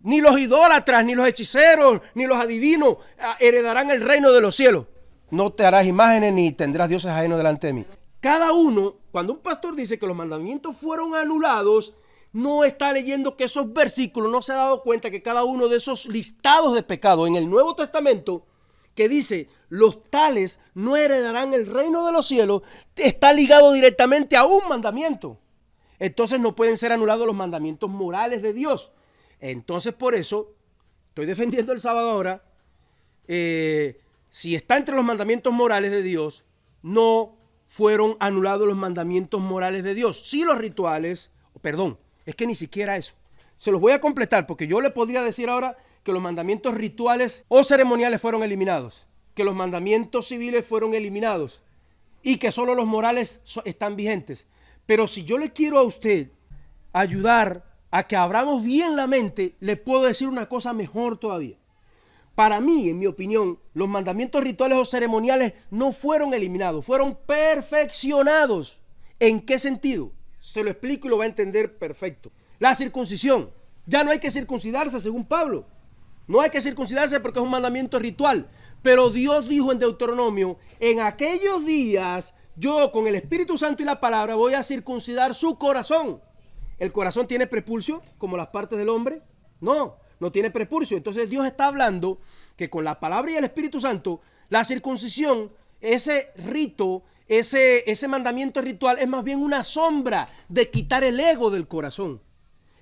Ni los idólatras, ni los hechiceros, ni los adivinos heredarán el reino de los cielos. No te harás imágenes ni tendrás dioses ajenos delante de mí. Cada uno, cuando un pastor dice que los mandamientos fueron anulados, no está leyendo que esos versículos, no se ha dado cuenta que cada uno de esos listados de pecados en el Nuevo Testamento, que dice, los tales no heredarán el reino de los cielos, está ligado directamente a un mandamiento. entonces no pueden ser anulados los mandamientos morales de Dios. Entonces por eso estoy defendiendo el sábado ahora. Si está entre los mandamientos morales de Dios, no fueron anulados los mandamientos morales de Dios. Sí, los rituales, perdón, es que ni siquiera eso. Se los voy a completar porque yo le podría decir ahora que los mandamientos rituales o ceremoniales fueron eliminados, que los mandamientos civiles fueron eliminados y que solo los morales están vigentes. Pero si yo le quiero a usted ayudar a que abramos bien la mente, le puedo decir una cosa mejor todavía. Para mí, en mi opinión, los mandamientos rituales o ceremoniales no fueron eliminados, fueron perfeccionados. ¿En qué sentido? Se lo explico y lo va a entender perfecto. La circuncisión. Ya no hay que circuncidarse, según Pablo. No hay que circuncidarse porque es un mandamiento ritual. Pero Dios dijo en Deuteronomio, en aquellos días, yo con el Espíritu Santo y la palabra voy a circuncidar su corazón. ¿El corazón tiene prepulcio como las partes del hombre? No, no tiene prepulcio. Entonces Dios está hablando que con la palabra y el Espíritu Santo, la circuncisión, ese rito, ese mandamiento ritual es más bien una sombra de quitar el ego del corazón.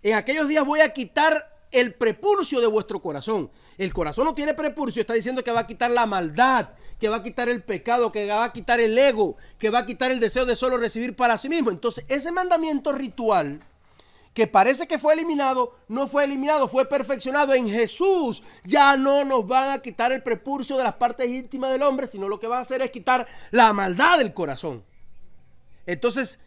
En aquellos días voy a quitar el prepulcio de vuestro corazón. El corazón no tiene prepulcio, está diciendo que va a quitar la maldad, que va a quitar el pecado, que va a quitar el ego, que va a quitar el deseo de solo recibir para sí mismo. Entonces ese mandamiento ritual que parece que fue eliminado, no fue eliminado, fue perfeccionado en Jesús. Ya no nos van a quitar el prepulcio de las partes íntimas del hombre, sino lo que va a hacer es quitar la maldad del corazón. Entonces,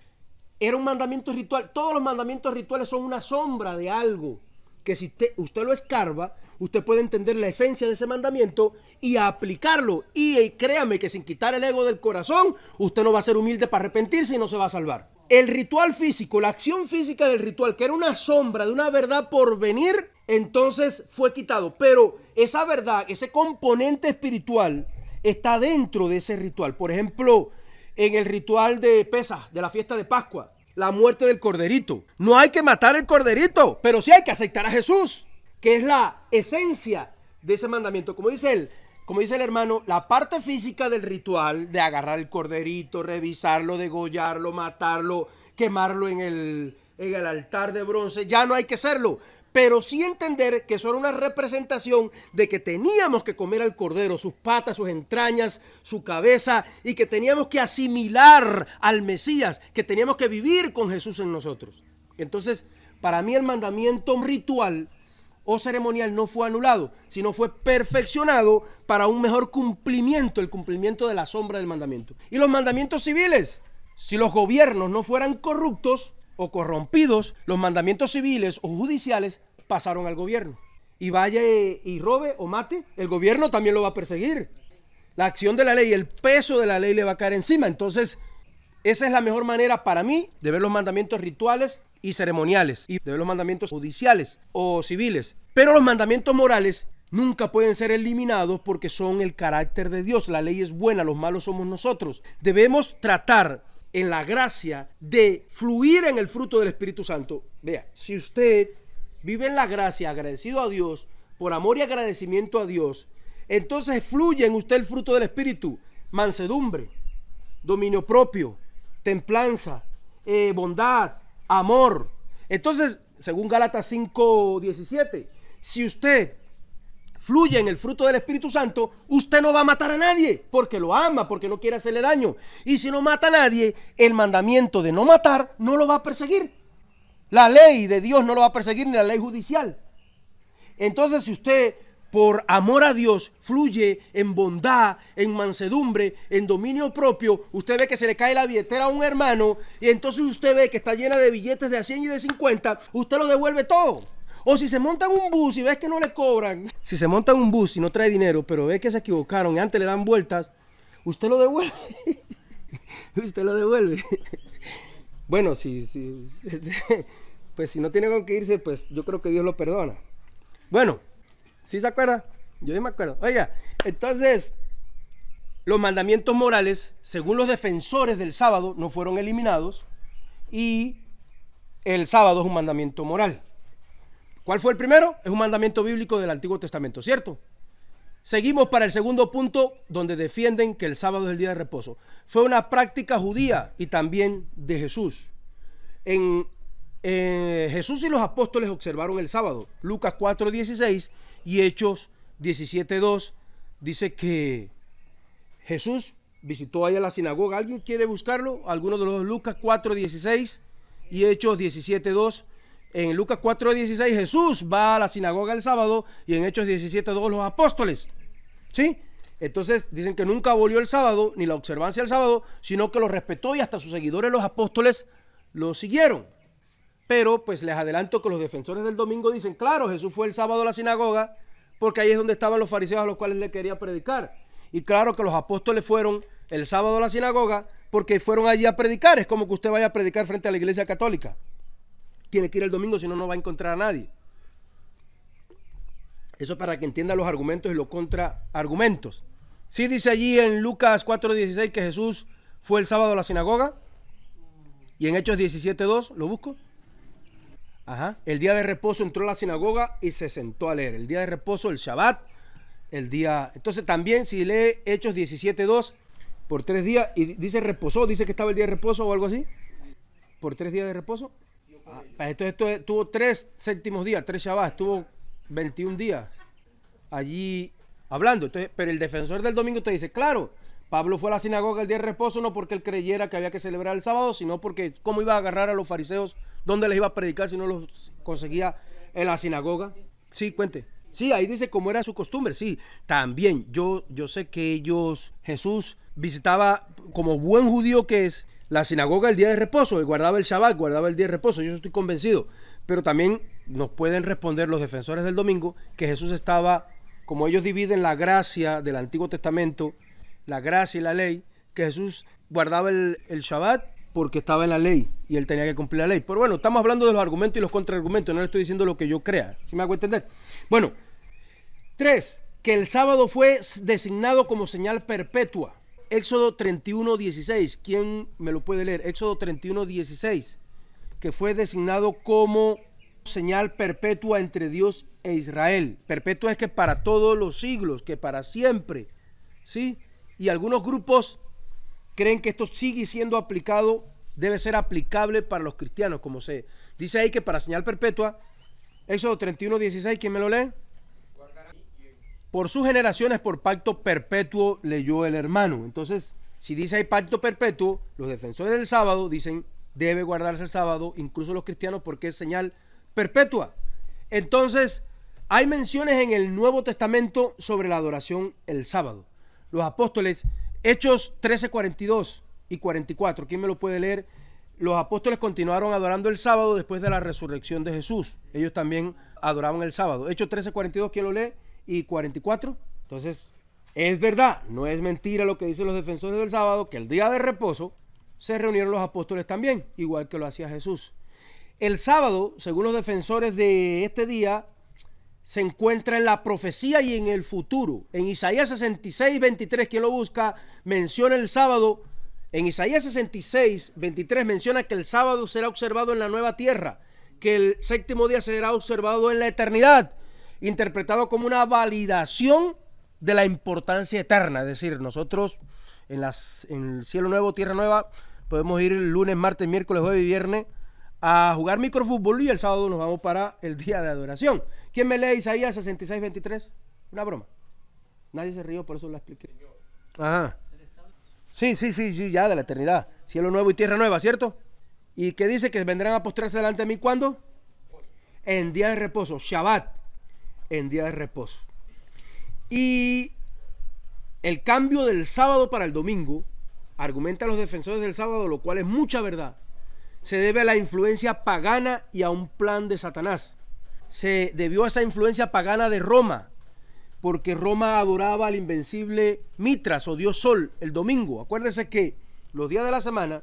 era un mandamiento ritual. Todos los mandamientos rituales son una sombra de algo que si usted lo escarba, usted puede entender la esencia de ese mandamiento y aplicarlo. Y créame que sin quitar el ego del corazón, usted no va a ser humilde para arrepentirse y no se va a salvar. El ritual físico, la acción física del ritual, que era una sombra de una verdad por venir, entonces fue quitado. Pero esa verdad, ese componente espiritual, está dentro de ese ritual. Por ejemplo, en el ritual de Pesaj, de la fiesta de Pascua, la muerte del corderito. No hay que matar el corderito, pero sí hay que aceptar a Jesús, que es la esencia de ese mandamiento. Como dice el hermano, la parte física del ritual de agarrar el corderito, revisarlo, degollarlo, matarlo, quemarlo en el altar de bronce, ya no hay que hacerlo. Pero sí entender que eso era una representación de que teníamos que comer al cordero, sus patas, sus entrañas, su cabeza, y que teníamos que asimilar al Mesías, que teníamos que vivir con Jesús en nosotros. Entonces, para mí el mandamiento ritual o ceremonial no fue anulado, sino fue perfeccionado para un mejor cumplimiento, el cumplimiento de la sombra del mandamiento. Y los mandamientos civiles, si los gobiernos no fueran corruptos o corrompidos, los mandamientos civiles o judiciales pasaron al gobierno. Y vaya y robe o mate, el gobierno también lo va a perseguir. La acción de la ley, el peso de la ley le va a caer encima. Entonces, esa es la mejor manera para mí de ver los mandamientos rituales y ceremoniales y de ver los mandamientos judiciales o civiles. Pero los mandamientos morales nunca pueden ser eliminados porque son el carácter de Dios. La ley es buena, los malos somos nosotros. Debemos tratar en la gracia de fluir en el fruto del Espíritu Santo. Vea, si usted vive en la gracia, agradecido a Dios, por amor y agradecimiento a Dios, entonces fluye en usted el fruto del Espíritu: mansedumbre, dominio propio, templanza, bondad, amor. Entonces, según Gálatas 5:17, si usted fluye en el fruto del Espíritu Santo, usted no va a matar a nadie, porque lo ama, porque no quiere hacerle daño. Y si no mata a nadie, el mandamiento de no matar no lo va a perseguir. La ley de Dios no lo va a perseguir, ni la ley judicial. Entonces, si usted, por amor a Dios, fluye en bondad, en mansedumbre, en dominio propio, usted ve que se le cae la billetera a un hermano, y entonces usted ve que está llena de billetes de 100 y de 50, usted lo devuelve todo. O si se monta en un bus y ves que no le cobran, si se monta en un bus y no trae dinero, pero ve que se equivocaron y antes le dan vueltas, usted lo devuelve. Usted lo devuelve. Bueno, pues si no tiene con qué irse, pues yo creo que Dios lo perdona. Bueno, ¿sí se acuerda? Yo me acuerdo. Oiga, entonces, los mandamientos morales, según los defensores del sábado, no fueron eliminados, y el sábado es un mandamiento moral. ¿Cuál fue el primero? Es un mandamiento bíblico del Antiguo Testamento, ¿cierto? Seguimos para el segundo punto, donde defienden que el sábado es el día de reposo. Fue una práctica judía y también de Jesús. En Jesús y los apóstoles observaron el sábado. Lucas 4:16 y Hechos 17:2 dice que Jesús visitó allá la sinagoga. ¿Alguien quiere buscarlo? Alguno de los dos. Lucas 4:16 y Hechos 17:2. En Lucas 4:16 Jesús va a la sinagoga el sábado y en Hechos 17:2 los apóstoles. ¿Sí? Entonces dicen que nunca abolió el sábado ni la observancia del sábado, sino que lo respetó y hasta sus seguidores, los apóstoles, lo siguieron. Pero pues les adelanto que los defensores del domingo dicen, claro, Jesús fue el sábado a la sinagoga porque ahí es donde estaban los fariseos a los cuales le quería predicar. Y claro que los apóstoles fueron el sábado a la sinagoga porque fueron allí a predicar. Es como que usted vaya a predicar frente a la iglesia católica. Tiene que ir el domingo, si no, no va a encontrar a nadie. Eso para que entienda los argumentos y los contraargumentos. Sí dice allí en Lucas 4:16 que Jesús fue el sábado a la sinagoga. Y en Hechos 17:2, ¿lo busco? Ajá. El día de reposo entró a la sinagoga y se sentó a leer. El día de reposo, el Shabbat, el día... Entonces también si lee Hechos 17:2, por 3 días, y dice reposó, dice que estaba el día de reposo o algo así. Por 3 días de reposo. Entonces tuvo 3 séptimos días, 3 Shabbat, estuvo 21 días allí hablando. Entonces, pero el defensor del domingo te dice, claro, Pablo fue a la sinagoga el día de reposo no porque él creyera que había que celebrar el sábado, sino porque cómo iba a agarrar a los fariseos, dónde les iba a predicar si no los conseguía en la sinagoga. Sí, cuente. Sí, ahí dice cómo era su costumbre. Sí, también yo sé que Jesús visitaba como buen judío que es la sinagoga el día de reposo, él guardaba el Shabbat, guardaba el día de reposo, yo estoy convencido. Pero también nos pueden responder los defensores del domingo que Jesús estaba, como ellos dividen la gracia del Antiguo Testamento, la gracia y la ley, que Jesús guardaba el Shabbat porque estaba en la ley y él tenía que cumplir la ley. Pero bueno, estamos hablando de los argumentos y los contraargumentos, no le estoy diciendo lo que yo crea, ¿sí me hago entender? Bueno, 3, que el sábado fue designado como señal perpetua. Éxodo 31:16, ¿quién me lo puede leer? Éxodo 31:16, que fue designado como señal perpetua entre Dios e Israel. Perpetua es que para todos los siglos, que para siempre, ¿sí? Y algunos grupos creen que esto sigue siendo aplicado, debe ser aplicable para los cristianos, como se dice ahí que para señal perpetua, Éxodo 31:16, ¿quién me lo lee? Por sus generaciones, por pacto perpetuo, leyó el hermano. Entonces, si dice hay pacto perpetuo, los defensores del sábado dicen debe guardarse el sábado, incluso los cristianos, porque es señal perpetua. Entonces, hay menciones en el Nuevo Testamento sobre la adoración el sábado. Los apóstoles, Hechos 13:42 y 44, ¿quién me lo puede leer? Los apóstoles continuaron adorando el sábado después de la resurrección de Jesús. Ellos también adoraban el sábado. Hechos 13:42, ¿quién lo lee? Y 44. Entonces, es verdad, no es mentira lo que dicen los defensores del sábado, que el día de reposo se reunieron los apóstoles también, igual que lo hacía Jesús. El sábado, según los defensores de este día, se encuentra en la profecía y en el futuro. En Isaías 66:23, quien lo busca, menciona el sábado. En Isaías 66:23 menciona que el sábado será observado en la nueva tierra, que el séptimo día será observado en la eternidad, interpretado como una validación de la importancia eterna. Es decir, nosotros en el cielo nuevo, tierra nueva, podemos ir el lunes, martes, miércoles, jueves y viernes a jugar microfútbol y el sábado nos vamos para el día de adoración. ¿Quién me lee Isaías 66:23? Una broma. Nadie se rió, por eso la expliqué. Ajá. Sí, ya de la eternidad. Cielo nuevo y tierra nueva, ¿cierto? ¿Y qué dice? Que vendrán a postrarse delante de mí, ¿cuándo? En día de reposo, Shabbat, en día de reposo. Y el cambio del sábado para el domingo, argumentan los defensores del sábado, lo cual es mucha verdad, se debe a la influencia pagana y a un plan de Satanás. Se debió a esa influencia pagana de Roma, porque Roma adoraba al invencible Mitras o Dios Sol el domingo. Acuérdense que los días de la semana,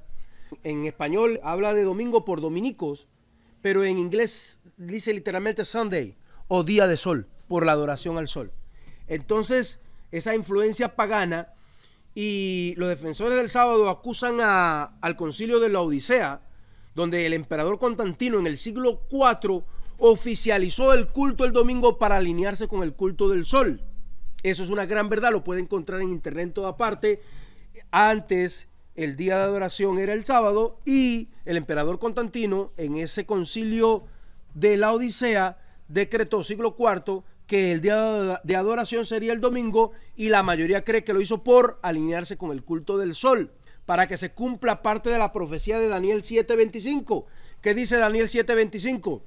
en español habla de domingo por dominicos, pero en inglés dice literalmente Sunday o día de sol, por la adoración al sol. Entonces, esa influencia pagana, y los defensores del sábado acusan al concilio de la Odisea, donde el emperador Constantino en el siglo IV oficializó el culto el domingo para alinearse con el culto del sol. Eso es una gran verdad, lo puede encontrar en internet en toda parte. Antes el día de adoración era el sábado, y el emperador Constantino en ese concilio de la Odisea decretó, siglo IV, que el día de adoración sería el domingo, y la mayoría cree que lo hizo por alinearse con el culto del sol, para que se cumpla parte de la profecía de Daniel 7:25. ¿Qué dice Daniel 7:25?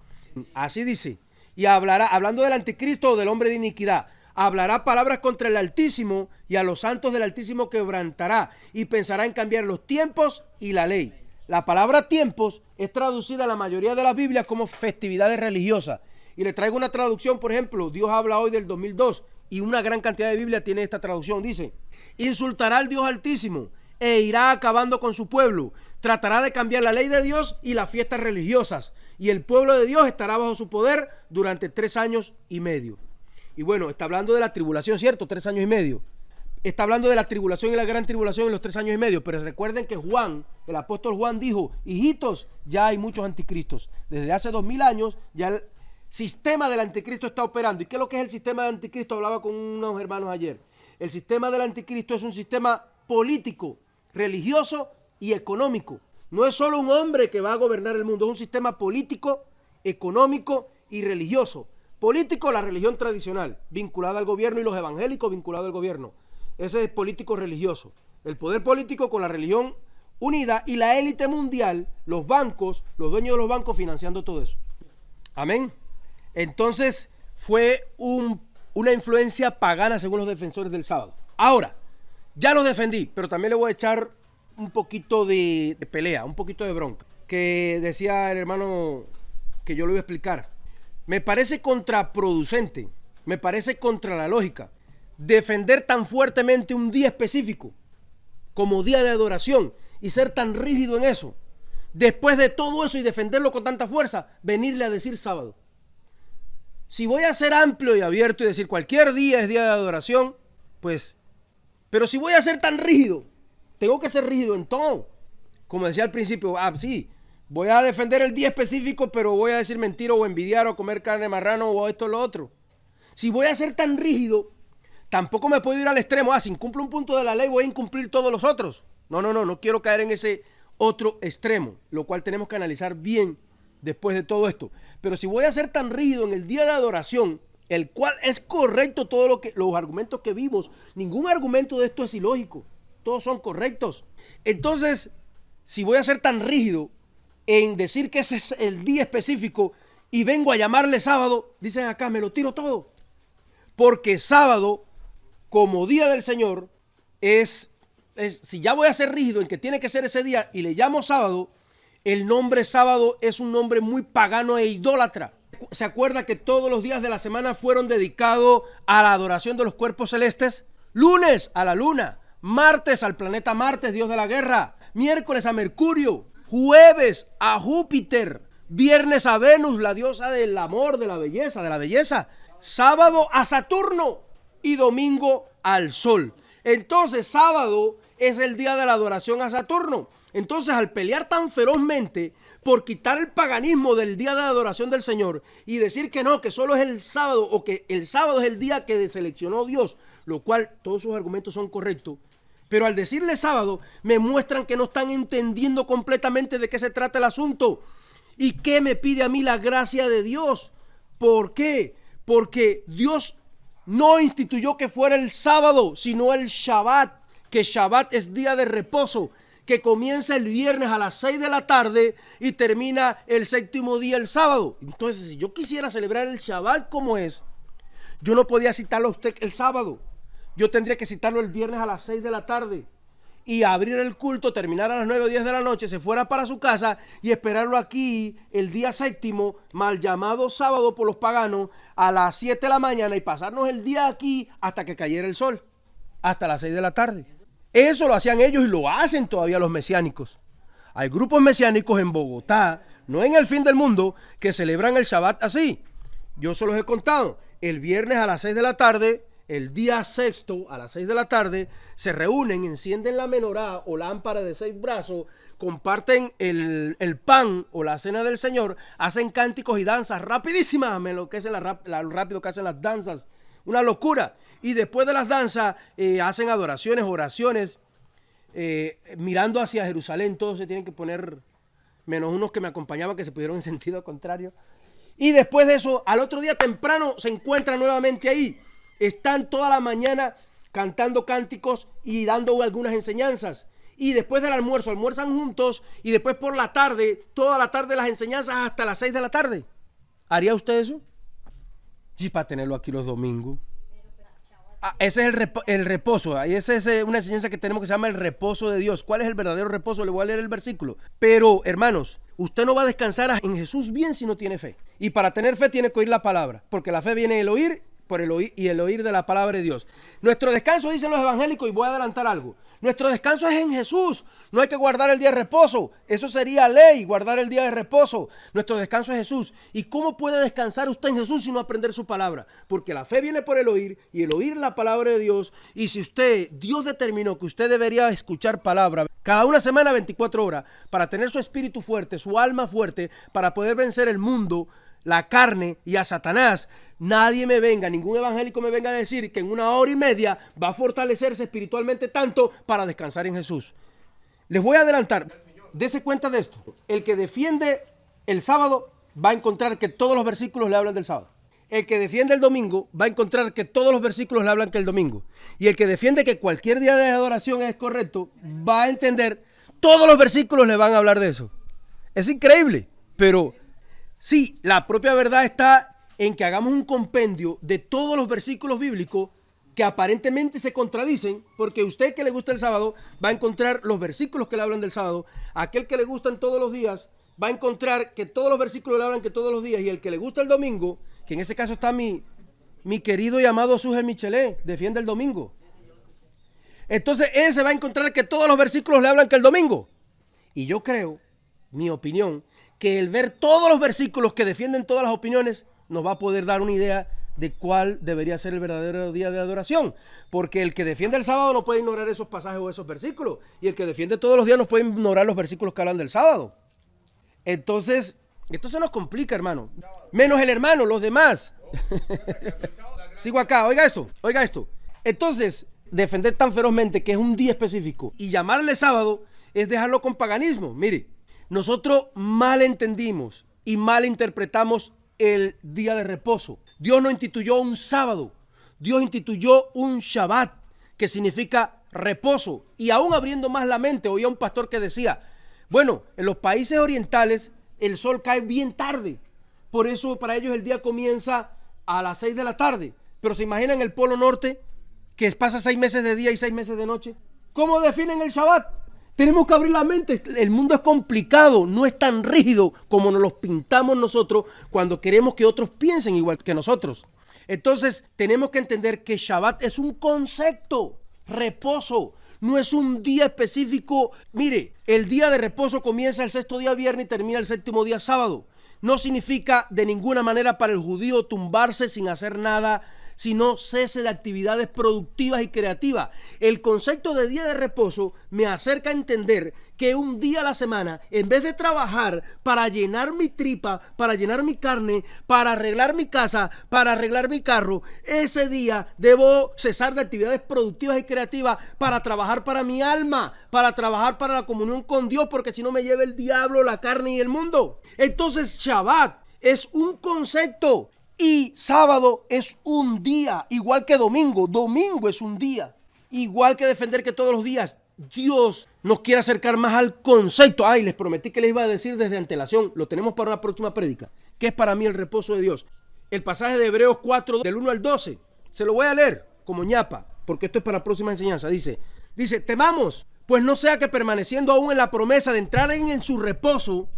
Así dice: y hablará, hablando del anticristo o del hombre de iniquidad, hablará palabras contra el Altísimo, y a los santos del Altísimo quebrantará, y pensará en cambiar los tiempos y la ley. La palabra tiempos es traducida en la mayoría de las Biblias como festividades religiosas. Y le traigo una traducción, por ejemplo, Dios habla hoy del 2002, y una gran cantidad de Biblia tiene esta traducción. Dice: insultará al Dios Altísimo e irá acabando con su pueblo. Tratará de cambiar la ley de Dios y las fiestas religiosas, y el pueblo de Dios estará bajo su poder durante 3 años y medio. Y bueno, está hablando de la tribulación, ¿cierto? 3 años y medio. Está hablando de la tribulación y la gran tribulación en los 3 años y medio. Pero recuerden que Juan, el apóstol Juan, dijo: hijitos, ya hay muchos anticristos. Desde hace 2000 años ya el sistema del anticristo está operando. ¿Y qué es lo que es el sistema del anticristo? Hablaba con unos hermanos ayer. El sistema del anticristo es un sistema político, religioso y económico. No es solo un hombre que va a gobernar el mundo, es un sistema político, económico y religioso. Político, la religión tradicional, vinculada al gobierno, y los evangélicos vinculados al gobierno. Ese es político religioso. El poder político con la religión unida, y la élite mundial, los bancos, los dueños de los bancos financiando todo eso. Amén. Entonces fue una influencia pagana según los defensores del sábado. Ahora, ya lo defendí, pero también le voy a echar un poquito de pelea, un poquito de bronca, que decía el hermano que yo lo iba a explicar. Me parece contraproducente, me parece contra la lógica defender tan fuertemente un día específico como día de adoración y ser tan rígido en eso. Después de todo eso y defenderlo con tanta fuerza, venirle a decir sábado. Si voy a ser amplio y abierto y decir cualquier día es día de adoración, pues, pero si voy a ser tan rígido, tengo que ser rígido en todo. Como decía al principio, sí, voy a defender el día específico, pero voy a decir mentira o envidiar o comer carne de marrano o esto o lo otro. Si voy a ser tan rígido, tampoco me puedo ir al extremo. Si incumplo un punto de la ley, voy a incumplir todos los otros. No quiero caer en ese otro extremo, lo cual tenemos que analizar bien después de todo esto. Pero si voy a ser tan rígido en el día de adoración, el cual es correcto todo los argumentos que vimos, ningún argumento de esto es ilógico, todos son correctos. Entonces, si voy a ser tan rígido en decir que ese es el día específico y vengo a llamarle sábado, dicen acá, me lo tiro todo. Porque sábado, como día del Señor, si ya voy a ser rígido en que tiene que ser ese día y le llamo sábado, el nombre sábado es un nombre muy pagano e idólatra. ¿Se acuerda que todos los días de la semana fueron dedicados a la adoración de los cuerpos celestes? Lunes a la luna, martes al planeta Marte, Dios de la guerra, miércoles a Mercurio, jueves a Júpiter, viernes a Venus, la diosa del amor, de la belleza, sábado a Saturno y domingo al Sol. Entonces sábado es el día de la adoración a Saturno. Entonces, al pelear tan ferozmente por quitar el paganismo del día de adoración del Señor y decir que no, que solo es el sábado, o que el sábado es el día que seleccionó Dios, lo cual todos sus argumentos son correctos, pero al decirle sábado me muestran que no están entendiendo completamente de qué se trata el asunto y qué me pide a mí la gracia de Dios. ¿Por qué? Porque Dios no instituyó que fuera el sábado, sino el Shabbat, que Shabbat es día de reposo, que comienza el viernes a las 6 de la tarde y termina el 7º día, el sábado. Entonces, si yo quisiera celebrar el Shabbat como es, yo no podía citarlo a usted el sábado. Yo tendría que citarlo el viernes a las 6 de la tarde y abrir el culto, terminar a las 9 o 10 de la noche, se fuera para su casa y esperarlo aquí el día 7º, mal llamado sábado por los paganos, a las 7 de la mañana, y pasarnos el día aquí hasta que cayera el sol, hasta las 6 de la tarde. Eso lo hacían ellos y lo hacen todavía los mesiánicos. Hay grupos mesiánicos en Bogotá, no en el fin del mundo, que celebran el Shabbat así. Yo se los he contado. El viernes a las 6 de la tarde, el día sexto a las 6 de la tarde, se reúnen, encienden la menorá o lámpara de 6 brazos, comparten el pan o la cena del Señor, hacen cánticos y danzas rapidísimas, me enloquecen lo rápido que hacen las danzas, una locura. Y después de las danzas hacen adoraciones, oraciones, mirando hacia Jerusalén, todos se tienen que poner, menos unos que me acompañaban que se pusieron en sentido contrario. Y después de eso, al otro día temprano se encuentran nuevamente ahí. Están toda la mañana cantando cánticos y dando algunas enseñanzas. Y después del almuerzo, almuerzan juntos y después por la tarde, toda la tarde las enseñanzas hasta las 6 de la tarde. ¿Haría usted eso? Y para tenerlo aquí los domingos. Ese es el reposo. Esa es una enseñanza que tenemos que se llama el reposo de Dios. ¿Cuál es el verdadero reposo? Le voy a leer el versículo. Pero, hermanos, usted no va a descansar en Jesús bien si no tiene fe. Y para tener fe tiene que oír la palabra. Porque la fe viene del oír, por el oír y el oír de la palabra de Dios. Nuestro descanso, dicen los evangélicos, y voy a adelantar algo. Nuestro descanso es en Jesús. No hay que guardar el día de reposo. Eso sería ley, guardar el día de reposo. Nuestro descanso es Jesús. ¿Y cómo puede descansar usted en Jesús sino aprender su palabra? Porque la fe viene por el oír y el oír la palabra de Dios. Y si Dios determinó que usted debería escuchar palabra cada una semana 24 horas para tener su espíritu fuerte, su alma fuerte, para poder vencer el mundo, la carne y a Satanás, nadie me venga, ningún evangélico me venga a decir que en 1 hora y media va a fortalecerse espiritualmente tanto para descansar en Jesús. Les voy a adelantar, dése cuenta de esto. El que defiende el sábado va a encontrar que todos los versículos le hablan del sábado. El que defiende el domingo va a encontrar que todos los versículos le hablan que el domingo. Y el que defiende que cualquier día de adoración es correcto, va a entender, todos los versículos le van a hablar de eso. Es increíble, pero sí, la propia verdad está en que hagamos un compendio de todos los versículos bíblicos que aparentemente se contradicen, porque usted que le gusta el sábado va a encontrar los versículos que le hablan del sábado, aquel que le gustan todos los días va a encontrar que todos los versículos le hablan que todos los días, y el que le gusta el domingo, que en ese caso está mi querido y amado Suje Michelet, defiende el domingo. Entonces ese va a encontrar que todos los versículos le hablan que el domingo. Y yo creo, mi opinión, que el ver todos los versículos que defienden todas las opiniones nos va a poder dar una idea de cuál debería ser el verdadero día de adoración, porque el que defiende el sábado no puede ignorar esos pasajes o esos versículos, y el que defiende todos los días no puede ignorar los versículos que hablan del sábado. Entonces se nos complica, hermano, menos el hermano, los demás. Sigo acá, oiga esto. Entonces, defender tan ferozmente que es un día específico y llamarle sábado es dejarlo con paganismo. Mire, nosotros mal entendimos y mal interpretamos el día de reposo. Dios no instituyó un sábado, Dios instituyó un Shabbat, que significa reposo. Y aún abriendo más la mente, oía un pastor que decía, bueno, en los países orientales el sol cae bien tarde, por eso para ellos el día comienza a las 6 de la tarde. Pero se imaginan el Polo Norte, que pasa 6 meses de día y 6 meses de noche. ¿Cómo definen el Shabbat? Tenemos que abrir la mente. El mundo es complicado, no es tan rígido como nos los pintamos nosotros cuando queremos que otros piensen igual que nosotros. Entonces tenemos que entender que Shabbat es un concepto, reposo, no es un día específico. Mire, el día de reposo comienza el 6º día viernes y termina el 7º día sábado. No significa de ninguna manera para el judío tumbarse sin hacer nada, sino cese de actividades productivas y creativas. El concepto de día de reposo me acerca a entender que un día a la semana, en vez de trabajar para llenar mi tripa, para llenar mi carne, para arreglar mi casa, para arreglar mi carro, ese día debo cesar de actividades productivas y creativas para trabajar para mi alma, para trabajar para la comunión con Dios, porque si no me lleva el diablo, la carne y el mundo. Entonces Shabbat es un concepto. Y sábado es un día, igual que domingo. Domingo es un día, igual que defender que todos los días. Dios nos quiere acercar más al concepto. Ay, les prometí que les iba a decir desde antelación. Lo tenemos para una próxima prédica. ¿Qué es para mí el reposo de Dios? El pasaje de Hebreos 4, del 1 al 12. Se lo voy a leer como ñapa, porque esto es para la próxima enseñanza. Dice, temamos, pues no sea que permaneciendo aún en la promesa de entrar en su reposo,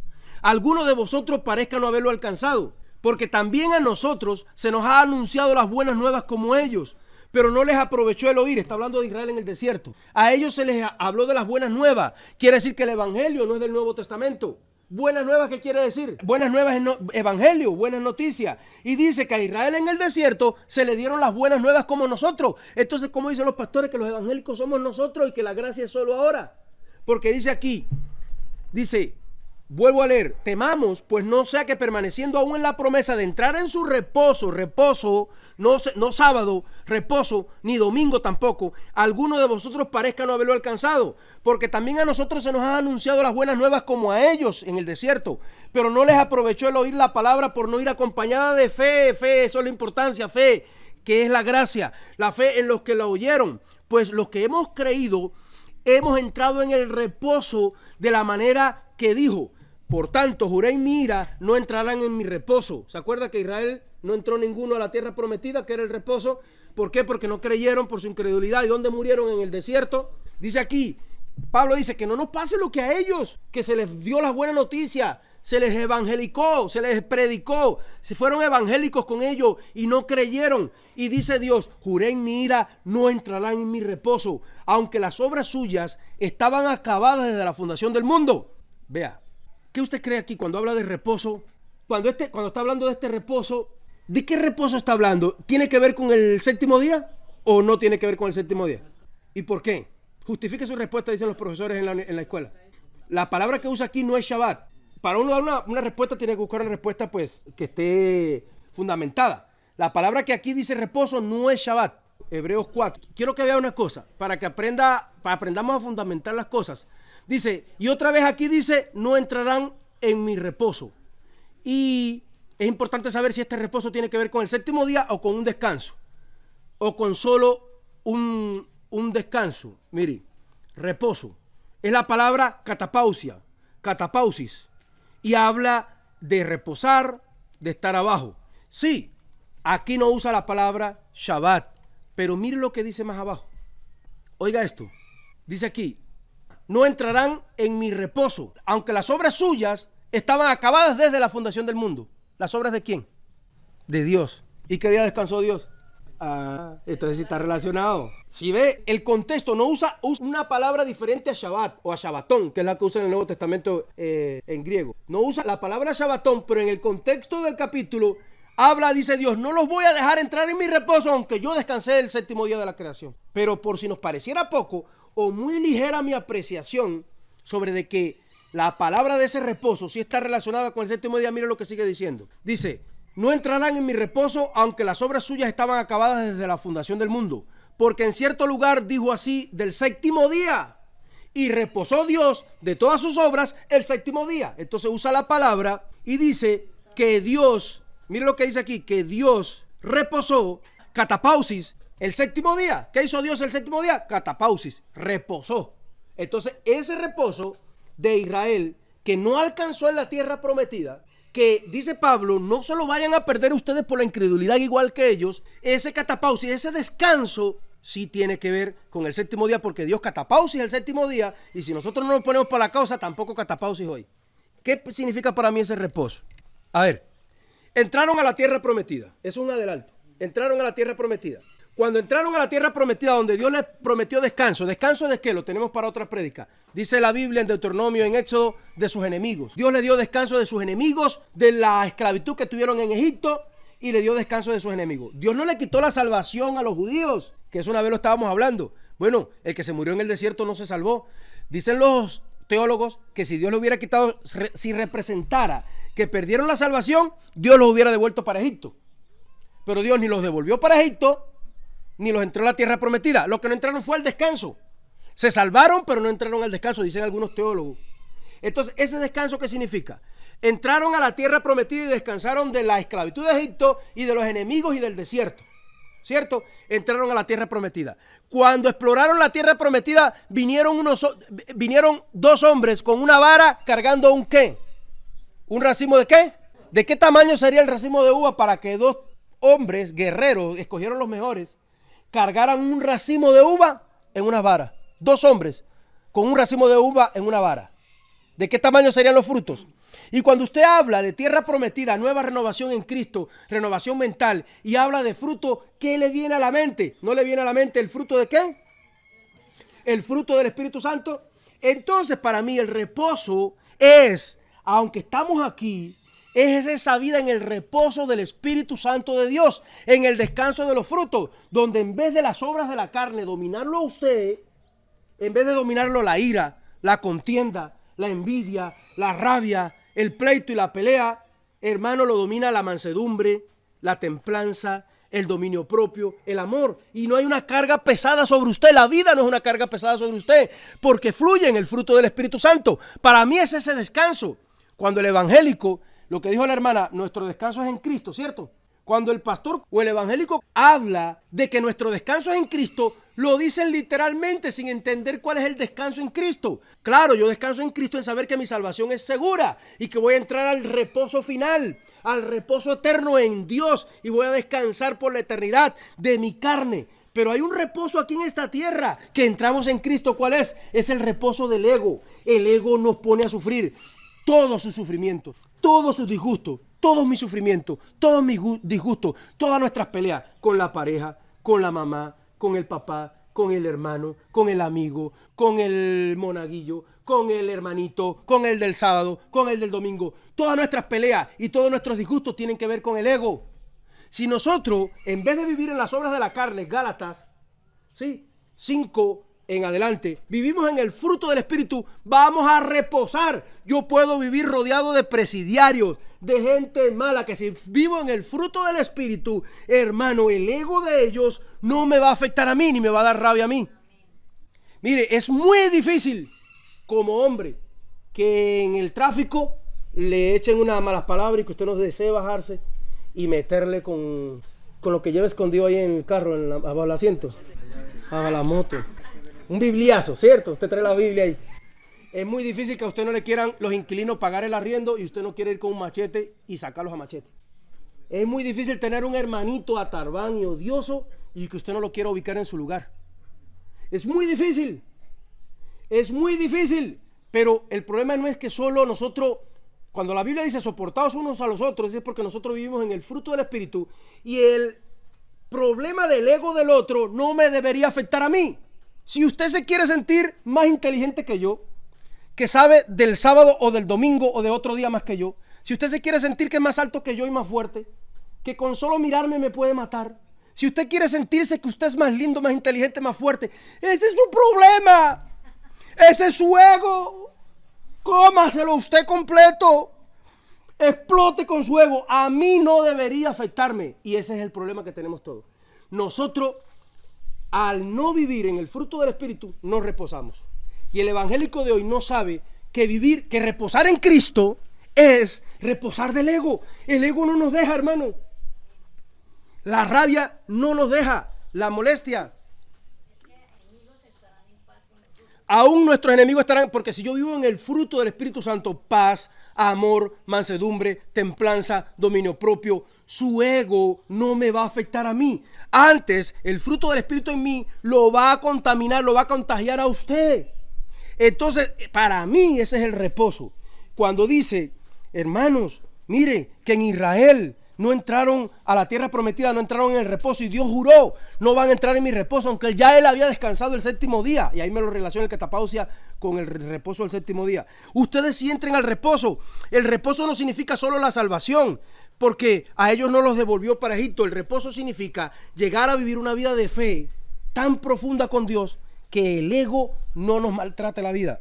alguno de vosotros parezca no haberlo alcanzado. Porque también a nosotros se nos ha anunciado las buenas nuevas como ellos, pero no les aprovechó el oír. Está hablando de Israel en el desierto. A ellos se les habló de las buenas nuevas. Quiere decir que el evangelio no es del Nuevo Testamento. Buenas nuevas, ¿qué quiere decir? Buenas nuevas es evangelio, buenas noticias. Y dice que a Israel en el desierto se le dieron las buenas nuevas como nosotros. Entonces, ¿cómo dicen los pastores que los evangélicos somos nosotros y que la gracia es solo ahora? Porque dice aquí, dice, Vuelvo a leer, temamos, pues no sea que permaneciendo aún en la promesa de entrar en su reposo, no sábado, reposo, ni domingo tampoco, alguno de vosotros parezca no haberlo alcanzado, porque también a nosotros se nos ha anunciado las buenas nuevas como a ellos en el desierto, pero no les aprovechó el oír la palabra por no ir acompañada de fe, eso es la importancia, fe, que es la gracia, la fe en los que la oyeron, pues los que hemos creído, hemos entrado en el reposo de la manera que dijo. Por tanto, juré en mi ira, no entrarán en mi reposo. ¿Se acuerda que Israel no entró ninguno a la tierra prometida, que era el reposo? ¿Por qué? Porque no creyeron por su incredulidad. ¿Y dónde murieron? En el desierto. Dice aquí, Pablo dice que no nos pase lo que a ellos, que se les dio la buena noticia, se les evangelicó, se les predicó, se fueron evangélicos con ellos y no creyeron. Y dice Dios, juré en mi ira, no entrarán en mi reposo, aunque las obras suyas estaban acabadas desde la fundación del mundo. Vea. ¿Qué usted cree aquí cuando habla de reposo? Cuando está hablando de este reposo, ¿de qué reposo está hablando? ¿Tiene que ver con el séptimo día o no tiene que ver con el séptimo día? ¿Y por qué? Justifique su respuesta, dicen los profesores en la escuela. La palabra que usa aquí no es Shabbat. Para uno dar una respuesta tiene que buscar una respuesta pues que esté fundamentada. La palabra que aquí dice reposo no es Shabbat. Hebreos 4. Quiero que vea una cosa para que aprendamos a fundamentar las cosas. Dice, y otra vez aquí dice, no entrarán en mi reposo. Y es importante saber si este reposo tiene que ver con el séptimo día o con un descanso. O con solo un descanso. Mire, reposo. Es la palabra catapausis. Y habla de reposar, de estar abajo. Sí, aquí no usa la palabra Shabbat. Pero mire lo que dice más abajo. Oiga esto. Dice aquí, no entrarán en mi reposo, aunque las obras suyas estaban acabadas desde la fundación del mundo. ¿Las obras de quién? De Dios. ¿Y qué día descansó Dios? Entonces sí está relacionado. Si ve, el contexto no usa una palabra diferente a Shabbat o a Shabbatón, que es la que usa en el Nuevo Testamento en griego. No usa la palabra Shabbatón, pero en el contexto del capítulo habla, dice Dios, no los voy a dejar entrar en mi reposo, aunque yo descansé el séptimo día de la creación. Pero por si nos pareciera poco o muy ligera mi apreciación sobre de que la palabra de ese reposo sí está relacionada con el séptimo día, mire lo que sigue diciendo. Dice, no entrarán en mi reposo, aunque las obras suyas estaban acabadas desde la fundación del mundo. Porque en cierto lugar dijo así del séptimo día. Y reposó Dios de todas sus obras el séptimo día. Entonces usa la palabra y dice que Dios, mire lo que dice aquí, que Dios reposó, catapausis, el séptimo día. ¿Qué hizo Dios el séptimo día? Catapausis, reposó. Entonces ese reposo de Israel que no alcanzó en la tierra prometida, que dice Pablo, no se lo vayan a perder ustedes por la incredulidad igual que ellos, ese catapausis, ese descanso sí tiene que ver con el séptimo día, porque Dios catapausis el séptimo día, y si nosotros no nos ponemos para la causa, tampoco catapausis hoy. ¿Qué significa para mí ese reposo? A ver, entraron a la tierra prometida, es un adelanto, entraron a la tierra prometida. Cuando entraron a la tierra prometida, donde Dios les prometió descanso, ¿descanso de qué? Lo tenemos para otra prédica. Dice la Biblia en Deuteronomio, en Éxodo, de sus enemigos. Dios le dio descanso de sus enemigos, de la esclavitud que tuvieron en Egipto, y le dio descanso de sus enemigos. Dios no le quitó la salvación a los judíos, que eso una vez lo estábamos hablando. Bueno, el que se murió en el desierto no se salvó. Dicen los teólogos que si Dios lo hubiera quitado, si representara que perdieron la salvación, Dios los hubiera devuelto para Egipto. Pero Dios ni los devolvió para Egipto, ni los entró a la tierra prometida. Lo que no entraron fue al descanso. Se salvaron, pero no entraron al descanso, dicen algunos teólogos. Entonces, ¿ese descanso qué significa? Entraron a la tierra prometida y descansaron de la esclavitud de Egipto y de los enemigos y del desierto. ¿Cierto? Entraron a la tierra prometida. Cuando exploraron la tierra prometida, vinieron dos hombres con una vara cargando un ¿qué? ¿Un racimo de qué? ¿De qué tamaño sería el racimo de uva para que dos hombres guerreros, escogieron los mejores, cargaran un racimo de uva en una vara? Dos hombres con un racimo de uva en una vara. ¿De qué tamaño serían los frutos? Y cuando usted habla de tierra prometida, nueva renovación en Cristo, renovación mental, y habla de fruto, ¿qué le viene a la mente? ¿No le viene a la mente el fruto de qué? ¿El fruto del Espíritu Santo? Entonces, para mí el reposo es, aunque estamos aquí, es esa vida en el reposo del Espíritu Santo de Dios, en el descanso de los frutos, donde en vez de las obras de la carne dominarlo a usted, en vez de dominarlo la ira, la contienda, la envidia, la rabia, el pleito y la pelea, hermano, lo domina la mansedumbre, la templanza, el dominio propio, el amor. Y no hay una carga pesada sobre usted. La vida no es una carga pesada sobre usted, porque fluye en el fruto del Espíritu Santo. Para mí es ese descanso. Cuando el evangélico, lo que dijo la hermana, nuestro descanso es en Cristo, ¿cierto? Cuando el pastor o el evangélico habla de que nuestro descanso es en Cristo, lo dicen literalmente sin entender cuál es el descanso en Cristo. Claro, yo descanso en Cristo en saber que mi salvación es segura y que voy a entrar al reposo final, al reposo eterno en Dios, y voy a descansar por la eternidad de mi carne. Pero hay un reposo aquí en esta tierra que entramos en Cristo. ¿Cuál es? Es el reposo del ego. El ego nos pone a sufrir todos sus sufrimientos, todos sus disgustos, todos mis sufrimientos, todos mis disgustos, todas nuestras peleas con la pareja, con la mamá, con el papá, con el hermano, con el amigo, con el monaguillo, con el hermanito, con el del sábado, con el del domingo. Todas nuestras peleas y todos nuestros disgustos tienen que ver con el ego. Si nosotros, en vez de vivir en las obras de la carne, Gálatas, ¿sí? 5 en adelante, vivimos en el fruto del Espíritu, vamos a reposar. Yo puedo vivir rodeado de presidiarios, de gente mala, que si vivo en el fruto del Espíritu, hermano, el ego de ellos no me va a afectar a mí, ni me va a dar rabia a mí. Mire, es muy difícil como hombre que en el tráfico le echen unas malas palabras y que usted no desee bajarse y meterle con lo que lleva escondido ahí en el carro, abajo del asiento, abajo la moto. Un bibliazo, ¿cierto? Usted trae la Biblia ahí. Es muy difícil que a usted no le quieran los inquilinos pagar el arriendo y usted no quiere ir con un machete y sacarlos a machete. Es muy difícil tener un hermanito atarbán y odioso y que usted no lo quiera ubicar en su lugar. Es muy difícil. Es muy difícil. Pero el problema no es que solo nosotros, cuando la Biblia dice soportados unos a los otros, es porque nosotros vivimos en el fruto del Espíritu y el problema del ego del otro no me debería afectar a mí. Si usted se quiere sentir más inteligente que yo, que sabe del sábado o del domingo o de otro día más que yo, si usted se quiere sentir que es más alto que yo y más fuerte, que con solo mirarme me puede matar, si usted quiere sentirse que usted es más lindo, más inteligente, más fuerte, ese es su problema, ese es su ego. Cómaselo usted completo, explote con su ego. A mí no debería afectarme, y ese es el problema que tenemos todos. Nosotros, al no vivir en el fruto del Espíritu, no reposamos. Y el evangélico de hoy no sabe que reposar en Cristo es reposar del ego. El ego no nos deja, hermano. La rabia no nos deja. La molestia. Aún nuestros enemigos estarán, porque si yo vivo en el fruto del Espíritu Santo, paz, amor, mansedumbre, templanza, dominio propio, su ego no me va a afectar a mí. Antes, el fruto del Espíritu en mí lo va a contaminar, lo va a contagiar a usted. Entonces, para mí ese es el reposo. Cuando dice, hermanos, mire que en Israel no entraron a la tierra prometida, no entraron en el reposo, y Dios juró, no van a entrar en mi reposo, aunque ya él había descansado el séptimo día. Y ahí me lo relaciona el catapausia con el reposo del séptimo día. Ustedes sí entren al reposo. El reposo no significa solo la salvación, porque a ellos no los devolvió para Egipto. El reposo significa llegar a vivir una vida de fe tan profunda con Dios que el ego no nos maltrate la vida.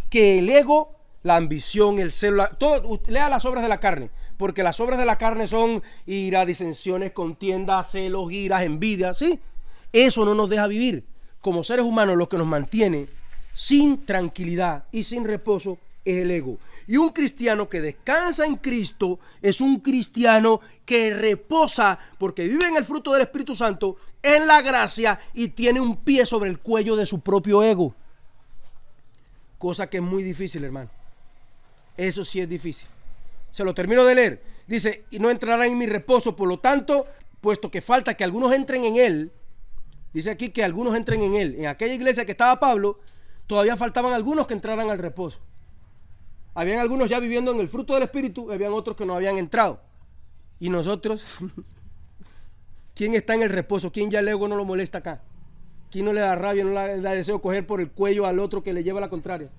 Que el ego, la ambición, el celo, todo, lea las obras de la carne, porque las obras de la carne son ira, disensiones, contiendas, celos, iras, envidias, ¿sí? Eso no nos deja vivir. Como seres humanos, lo que nos mantiene sin tranquilidad y sin reposo es el ego. Y un cristiano que descansa en Cristo es un cristiano que reposa porque vive en el fruto del Espíritu Santo, en la gracia, y tiene un pie sobre el cuello de su propio ego. Cosa que es muy difícil, hermano. Eso sí es difícil. Se lo termino de leer. Dice, y no entrarán en mi reposo, por lo tanto, puesto que falta que algunos entren en él. Dice aquí que algunos entren en él. En aquella iglesia que estaba Pablo, todavía faltaban algunos que entraran al reposo. Habían algunos ya viviendo en el fruto del Espíritu, habían otros que no habían entrado. Y nosotros, ¿quién está en el reposo? ¿Quién ya el ego no lo molesta acá? ¿Quién no le da rabia, no le da deseo coger por el cuello al otro que le lleva la contraria?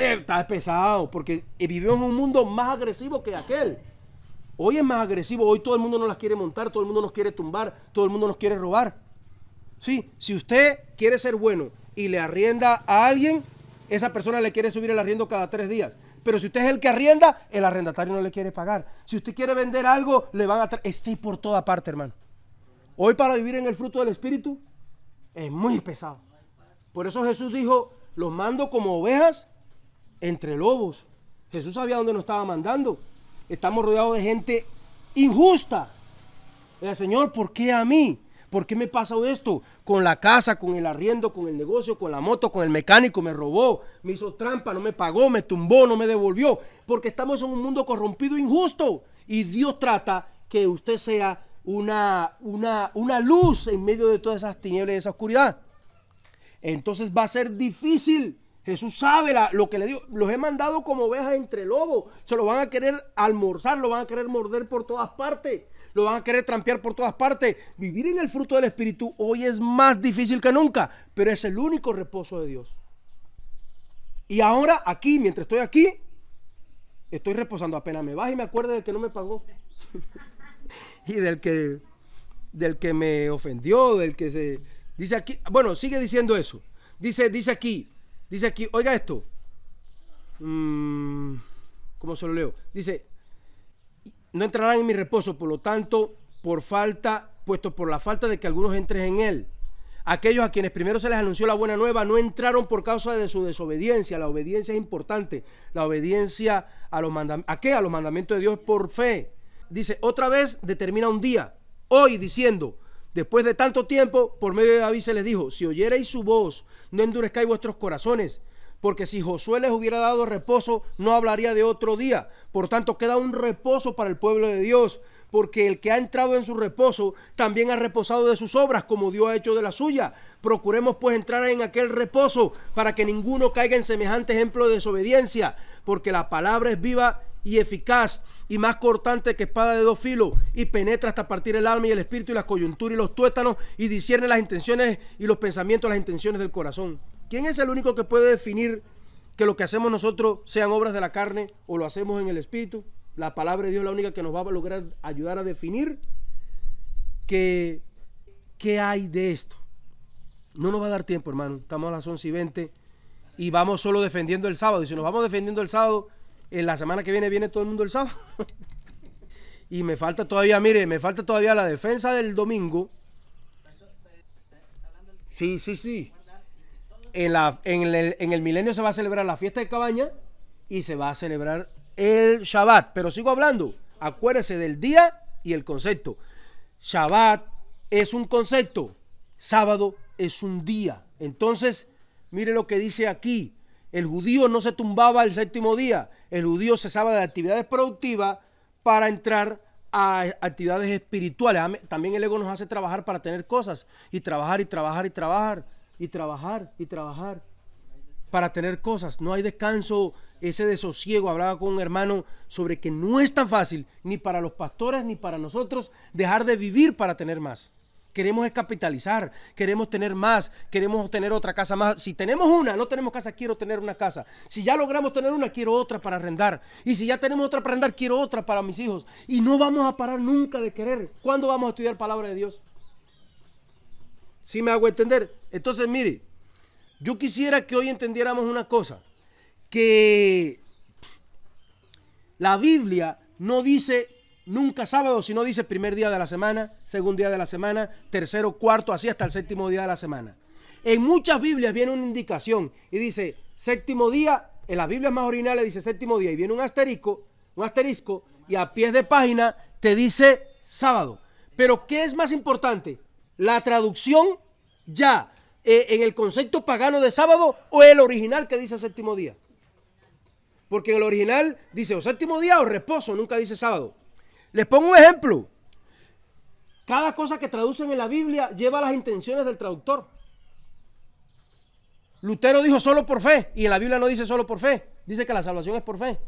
Está pesado, porque vivimos en un mundo más agresivo que aquel. Hoy es más agresivo, hoy todo el mundo nos las quiere montar, todo el mundo nos quiere tumbar, todo el mundo nos quiere robar. Sí, si usted quiere ser bueno y le arrienda a alguien, esa persona le quiere subir el arriendo cada 3 días. Pero si usted es el que arrienda, el arrendatario no le quiere pagar. Si usted quiere vender algo, le van a traer. Esté por toda parte, hermano. Hoy para vivir en el fruto del Espíritu es muy pesado. Por eso Jesús dijo, los mando como ovejas entre lobos. Jesús sabía dónde nos estaba mandando. Estamos rodeados de gente injusta. El Señor, ¿por qué a mí? ¿Por qué me pasa esto? Con la casa, con el arriendo, con el negocio, con la moto, con el mecánico, me robó, me hizo trampa, no me pagó, me tumbó, no me devolvió. Porque estamos en un mundo corrompido e injusto. Y Dios trata que usted sea una luz en medio de todas esas tinieblas y esa oscuridad. Entonces va a ser difícil. Jesús sabe lo que le digo. Los he mandado como ovejas entre lobos. Se lo van a querer almorzar, lo van a querer morder por todas partes. Lo van a querer trampear por todas partes. Vivir en el fruto del Espíritu hoy es más difícil que nunca, pero es el único reposo de Dios. Y ahora aquí, mientras estoy aquí, estoy reposando. Apenas me bajo y me acuerdo del que no me pagó. Y del que me ofendió, del que se... Dice aquí, bueno, sigue diciendo eso. Dice aquí, oiga esto. ¿Cómo se lo leo? Dice... No entrarán en mi reposo, por lo tanto, puesto por la falta de que algunos entren en él. Aquellos a quienes primero se les anunció la buena nueva no entraron por causa de su desobediencia. La obediencia es importante. La obediencia a los mandamientos de Dios por fe. Dice, otra vez determina un día, hoy, diciendo, después de tanto tiempo, por medio de David se les dijo, si oyereis su voz, no endurezcáis vuestros corazones. Porque si Josué les hubiera dado reposo, no hablaría de otro día. Por tanto, queda un reposo para el pueblo de Dios. Porque el que ha entrado en su reposo, también ha reposado de sus obras, como Dios ha hecho de la suya. Procuremos pues entrar en aquel reposo, para que ninguno caiga en semejante ejemplo de desobediencia. Porque la palabra es viva y eficaz, y más cortante que espada de 2 filos, y penetra hasta partir el alma y el espíritu y las coyunturas y los tuétanos, y discierne las intenciones y los pensamientos, las intenciones del corazón. ¿Quién es el único que puede definir que lo que hacemos nosotros sean obras de la carne o lo hacemos en el espíritu? La palabra de Dios es la única que nos va a lograr ayudar a definir qué hay de esto. No nos va a dar tiempo, hermano. Estamos a las 11:20 y vamos solo defendiendo el sábado. Y si nos vamos defendiendo el sábado, en la semana que viene todo el mundo el sábado. Y me falta todavía la defensa del domingo. Sí. En el milenio se va a celebrar la fiesta de cabaña y se va a celebrar el Shabbat. Pero sigo hablando. Acuérdese del día y el concepto. Shabbat es un concepto. Sábado es un día. Entonces, mire lo que dice aquí. El judío no se tumbaba el 7º día. El judío cesaba de actividades productivas para entrar a actividades espirituales. También el ego nos hace trabajar para tener cosas. Y trabajar para tener cosas. No hay descanso, ese desosiego. Hablaba con un hermano sobre que no es tan fácil ni para los pastores ni para nosotros dejar de vivir para tener más. Queremos capitalizar, queremos tener más, queremos tener otra casa más. Si tenemos una, no tenemos casa, quiero tener una casa. Si ya logramos tener una, quiero otra para arrendar. Y si ya tenemos otra para arrendar, quiero otra para mis hijos. Y no vamos a parar nunca de querer. ¿Cuándo vamos a estudiar palabra de Dios? ¿Sí me hago entender? Entonces, mire, yo quisiera que hoy entendiéramos una cosa, que la Biblia no dice nunca sábado, sino dice primer día de la semana, segundo día de la semana, tercero, cuarto, así hasta el 7º día de la semana. En muchas Biblias viene una indicación y dice 7º día, en las Biblias más originales dice 7º día y viene un asterisco y a pies de página te dice sábado. Pero ¿qué es más importante? ¿La traducción ya en el concepto pagano de sábado o el original que dice 7º día? Porque en el original dice o 7º día o reposo, nunca dice sábado. Les pongo un ejemplo. Cada cosa que traducen en la Biblia lleva las intenciones del traductor. Lutero dijo solo por fe y en la Biblia no dice solo por fe, dice que la salvación es por fe.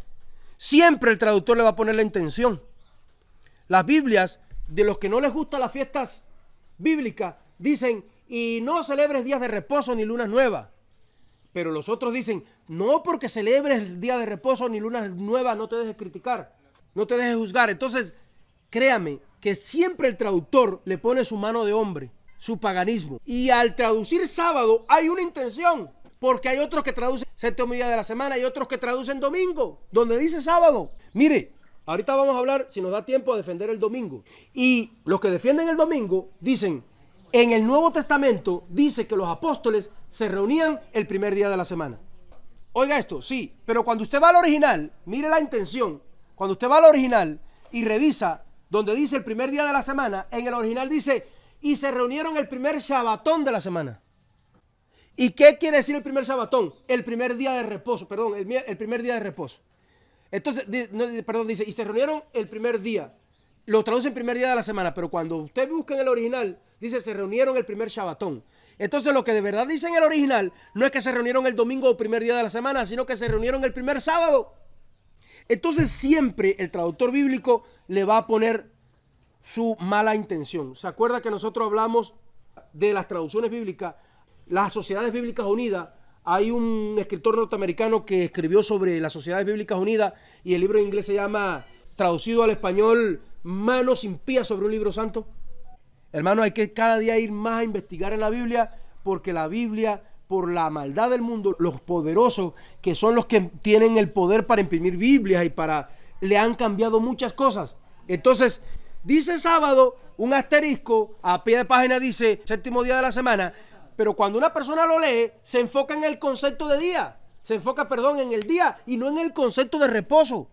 Siempre el traductor le va a poner la intención. Las Biblias, de los que no les gustan las fiestas bíblicas, dicen y no celebres días de reposo ni lunas nuevas. Pero los otros dicen no porque celebres el día de reposo ni lunas nuevas, no te dejes criticar, no te dejes juzgar. Entonces, créame que siempre el traductor le pone su mano de hombre, su paganismo. Y al traducir sábado hay una intención. Porque hay otros que traducen séptimo día de la semana y otros que traducen domingo, donde dice sábado. Mire, ahorita vamos a hablar, si nos da tiempo, a defender el domingo. Y los que defienden el domingo dicen, en el Nuevo Testamento dice que los apóstoles se reunían el primer día de la semana. Oiga esto, sí, pero cuando usted va al original, mire la intención. Cuando usted va al original y revisa donde dice el primer día de la semana, en el original dice, y se reunieron el primer Shabbatón de la semana. ¿Y qué quiere decir el primer Shabbatón? El primer día de reposo, perdón, el primer día de reposo. Entonces, dice, y se reunieron el primer día. Lo traduce en primer día de la semana, pero cuando usted busca en el original, dice, se reunieron el primer Shabbatón. Entonces, lo que de verdad dice en el original, no es que se reunieron el domingo o primer día de la semana, sino que se reunieron el primer sábado. Entonces, siempre el traductor bíblico le va a poner su mala intención. ¿Se acuerda que nosotros hablamos de las traducciones bíblicas? Las Sociedades Bíblicas Unidas, hay un escritor norteamericano que escribió sobre las Sociedades Bíblicas Unidas y el libro en inglés se llama, traducido al español, Manos impías sobre un libro santo. Hermano, hay que cada día ir más a investigar en la Biblia, porque la Biblia, por la maldad del mundo, los poderosos, que son los que tienen el poder para imprimir Biblias y le han cambiado muchas cosas. Entonces, dice sábado, un asterisco, a pie de página dice séptimo día de la semana, pero cuando una persona lo lee, se enfoca en el concepto de día, en el día y no en el concepto de reposo.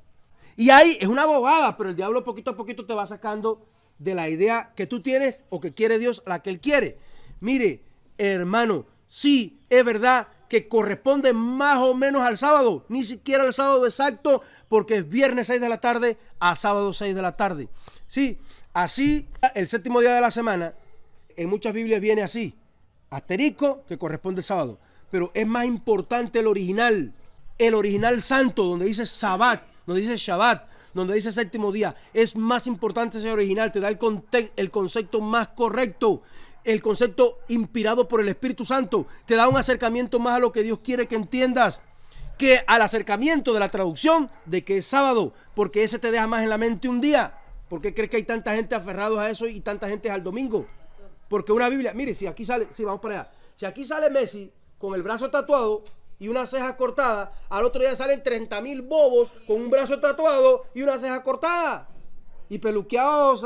Y ahí es una bobada, pero el diablo poquito a poquito te va sacando de la idea que tú tienes o que quiere Dios, la que Él quiere. Mire, hermano, sí, es verdad que corresponde más o menos al sábado, ni siquiera al sábado exacto, porque es viernes 6 de la tarde a sábado 6 de la tarde. Sí, así el séptimo día de la semana, en muchas Biblias viene así, asterisco que corresponde al sábado, pero es más importante el original santo, donde dice Sabbat, donde dice Shabbat, donde dice séptimo día, es más importante ese original, te da el concepto más correcto, el concepto inspirado por el Espíritu Santo, te da un acercamiento más a lo que Dios quiere que entiendas, que al acercamiento de la traducción de que es sábado, porque ese te deja más en la mente un día. ¿Por qué crees que hay tanta gente aferrados a eso y tanta gente al domingo? Porque una Biblia, mire, si aquí sale, sí, vamos para allá, si aquí sale Messi con el brazo tatuado y una ceja cortada, al otro día salen 30,000 bobos con un brazo tatuado y una ceja cortada y peluqueados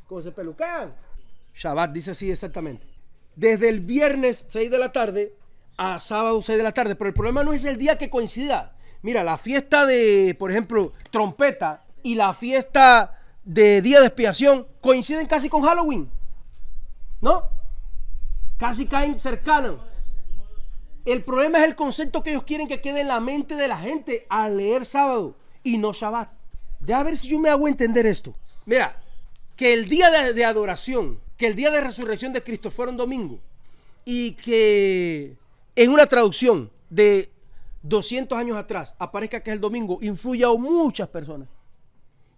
como se peluquean. Shabbat dice así exactamente, desde el viernes 6 de la tarde a sábado 6 de la tarde, pero el problema no es el día que coincida. Mira, la fiesta de, por ejemplo, trompeta y la fiesta de día de expiación coinciden casi con Halloween, ¿no? Casi caen cercanos. El problema es el concepto que ellos quieren que quede en la mente de la gente al leer sábado y no Shabbat. Deja ver si yo me hago entender esto. Mira, que el día de adoración, que el día de resurrección de Cristo fuera un domingo y que en una traducción de 200 años atrás aparezca que es el domingo, influye a muchas personas.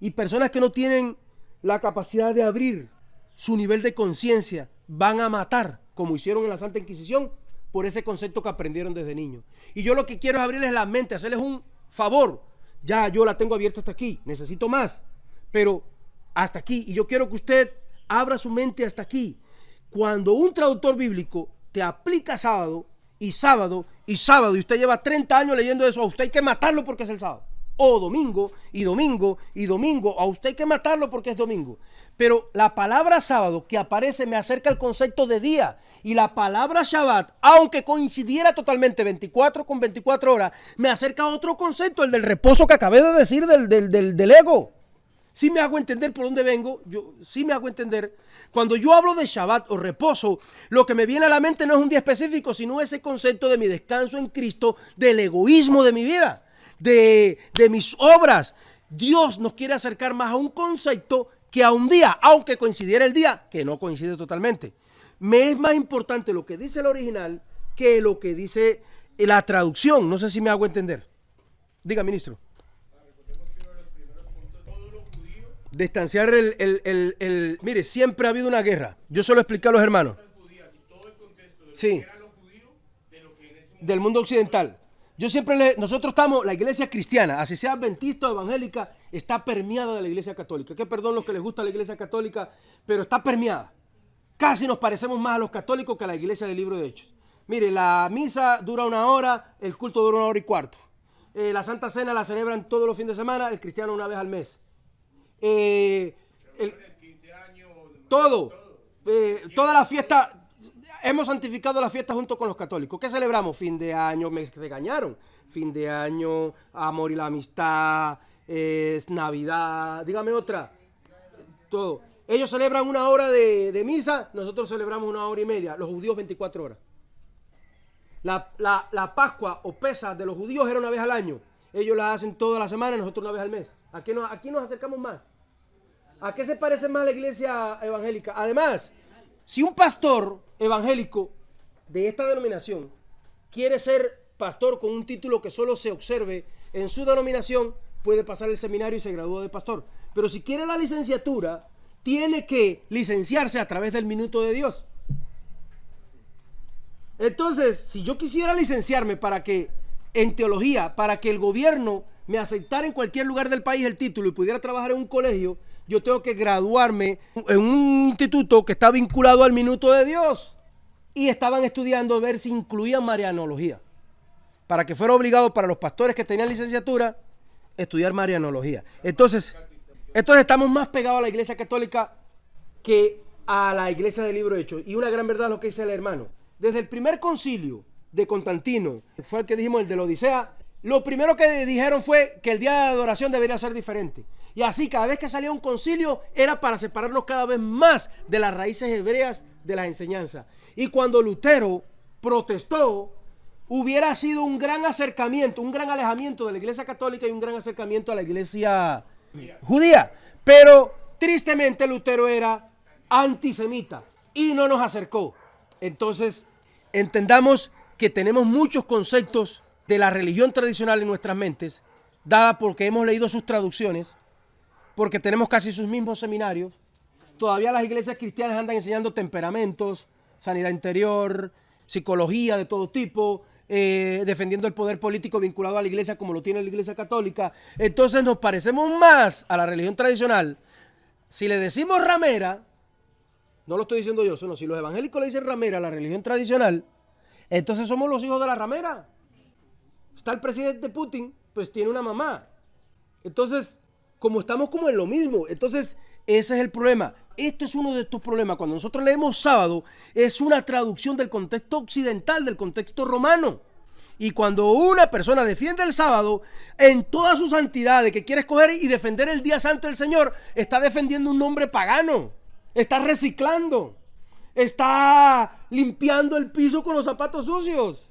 Y personas que no tienen la capacidad de abrir su nivel de conciencia van a matar, como hicieron en la Santa Inquisición, por ese concepto que aprendieron desde niños. Y yo lo que quiero es abrirles la mente, hacerles un favor. Ya yo la tengo abierta hasta aquí, necesito más, pero hasta aquí. Y yo quiero que usted abra su mente hasta aquí. Cuando un traductor bíblico te aplica sábado, y usted lleva 30 años leyendo eso, a usted hay que matarlo porque es el sábado. O domingo, a usted hay que matarlo porque es domingo. Pero la palabra sábado que aparece me acerca al concepto de día. Y la palabra Shabbat, aunque coincidiera totalmente 24 con 24 horas, me acerca a otro concepto, el del reposo que acabé de decir del ego. ¿Sí me hago entender por dónde vengo? Sí me hago entender. Cuando yo hablo de Shabbat o reposo, lo que me viene a la mente no es un día específico, sino ese concepto de mi descanso en Cristo, del egoísmo de mi vida, de mis obras. Dios nos quiere acercar más a un concepto que a un día, aunque coincidiera el día, que no coincide totalmente. Me es más importante lo que dice el original que lo que dice la traducción. No sé si me hago entender. Diga, ministro. Distanciar mire, siempre ha habido una guerra. Yo se lo expliqué a los hermanos. Sí. Del mundo occidental. Nosotros estamos, la iglesia cristiana, así sea adventista o evangélica, está permeada de la iglesia católica. Que perdón los que les gusta la iglesia católica, pero está permeada. Casi nos parecemos más a los católicos que a la iglesia del libro de Hechos. Mire, la misa dura 1 hora, el culto dura 1 hora y cuarto. La Santa Cena la celebran todos los fines de semana, el cristiano una vez al mes. Todo, toda la fiesta, hemos santificado la fiesta junto con los católicos. ¿Qué celebramos? Fin de año, me regañaron. Fin de año, amor y la amistad, Navidad, dígame otra. Todo. Ellos celebran 1 hora de misa, nosotros celebramos 1 hora y media, los judíos 24 horas. La Pascua o Pesa de los judíos era 1 vez al año. Ellos la hacen toda la semana, nosotros 1 vez al mes. Aquí nos acercamos más. ¿A qué se parece más la iglesia evangélica? Además, si un pastor evangélico de esta denominación quiere ser pastor con un título que solo se observe en su denominación, puede pasar el seminario y se gradúa de pastor. Pero si quiere la licenciatura, tiene que licenciarse a través del minuto de Dios. Entonces, si yo quisiera licenciarme en teología, para que el gobierno me aceptara en cualquier lugar del país el título y pudiera trabajar en un colegio, yo tengo que graduarme en un instituto que está vinculado al minuto de Dios. Y estaban estudiando ver si incluían marianología, para que fuera obligado para los pastores que tenían licenciatura estudiar marianología. Entonces estamos más pegados a la iglesia católica que a la iglesia del libro de Hechos. Y una gran verdad es lo que dice el hermano. Desde el primer concilio de Constantino, fue el que dijimos, el de la Odisea, lo primero que dijeron fue que el día de adoración debería ser diferente. Y así cada vez que salía un concilio era para separarnos cada vez más de las raíces hebreas de las enseñanzas. Y cuando Lutero protestó, hubiera sido un gran acercamiento, un gran alejamiento de la iglesia católica y un gran acercamiento a la iglesia judía. Pero tristemente Lutero era antisemita y no nos acercó. Entonces, entendamos que tenemos muchos conceptos de la religión tradicional en nuestras mentes, dada porque hemos leído sus traducciones, porque tenemos casi sus mismos seminarios. Todavía las iglesias cristianas andan enseñando temperamentos, sanidad interior, psicología de todo tipo, defendiendo el poder político vinculado a la iglesia como lo tiene la iglesia católica. Entonces nos parecemos más a la religión tradicional. Si le decimos ramera, no lo estoy diciendo yo, sino si los evangélicos le dicen ramera a la religión tradicional, entonces somos los hijos de la ramera. Está el presidente Putin, pues tiene una mamá. Entonces, como estamos como en lo mismo, entonces ese es el problema. Esto es uno de estos problemas. Cuando nosotros leemos sábado, es una traducción del contexto occidental, del contexto romano. Y cuando una persona defiende el sábado en toda su santidad, de que quiere escoger y defender el día santo del Señor, está defendiendo un nombre pagano, está reciclando, está limpiando el piso con los zapatos sucios.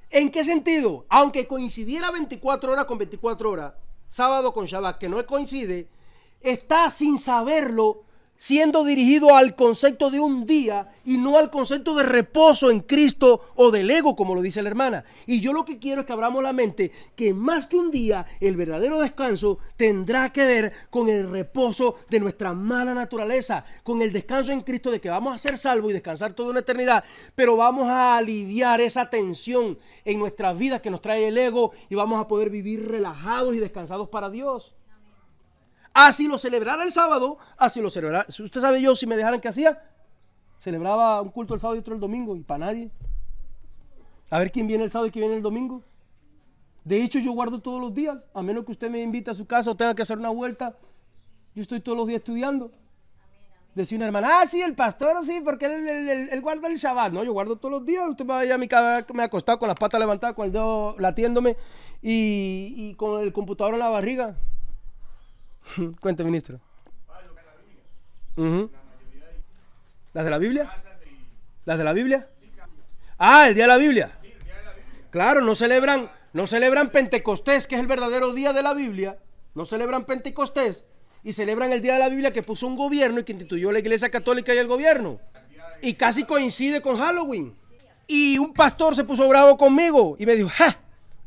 ¿En qué sentido? Aunque coincidiera 24 horas con 24 horas, sábado con Shabbat, que no coincide, está sin saberlo siendo dirigido al concepto de un día y no al concepto de reposo en Cristo o del ego, como lo dice la hermana. Y yo lo que quiero es que abramos la mente que más que un día, el verdadero descanso tendrá que ver con el reposo de nuestra mala naturaleza, con el descanso en Cristo de que vamos a ser salvos y descansar toda una eternidad, pero vamos a aliviar esa tensión en nuestras vidas que nos trae el ego y vamos a poder vivir relajados y descansados para Dios. Así lo celebrara el sábado, así lo celebrara. Usted sabe yo, si me dejaran, ¿qué hacía? Celebraba un culto el sábado y otro el domingo, y para nadie. A ver quién viene el sábado y quién viene el domingo. De hecho, yo guardo todos los días, a menos que usted me invite a su casa o tenga que hacer una vuelta. Yo estoy todos los días estudiando. Decía una hermana, sí, el pastor, sí, porque él guarda el Shabbat. No, yo guardo todos los días. Usted va allá a mi cama, me he acostado con las patas levantadas, con el dedo latiéndome y con el computador en la barriga. Cuente, ministro. ¿Las de la Biblia? ¿Las de la Biblia? Ah, el día de la Biblia. Claro, no celebran Pentecostés, que es el verdadero día de la Biblia. No celebran Pentecostés y celebran el día de la Biblia que puso un gobierno y que instituyó la Iglesia Católica y el gobierno. Y casi coincide con Halloween. Y un pastor se puso bravo conmigo y me dijo, ¡ja!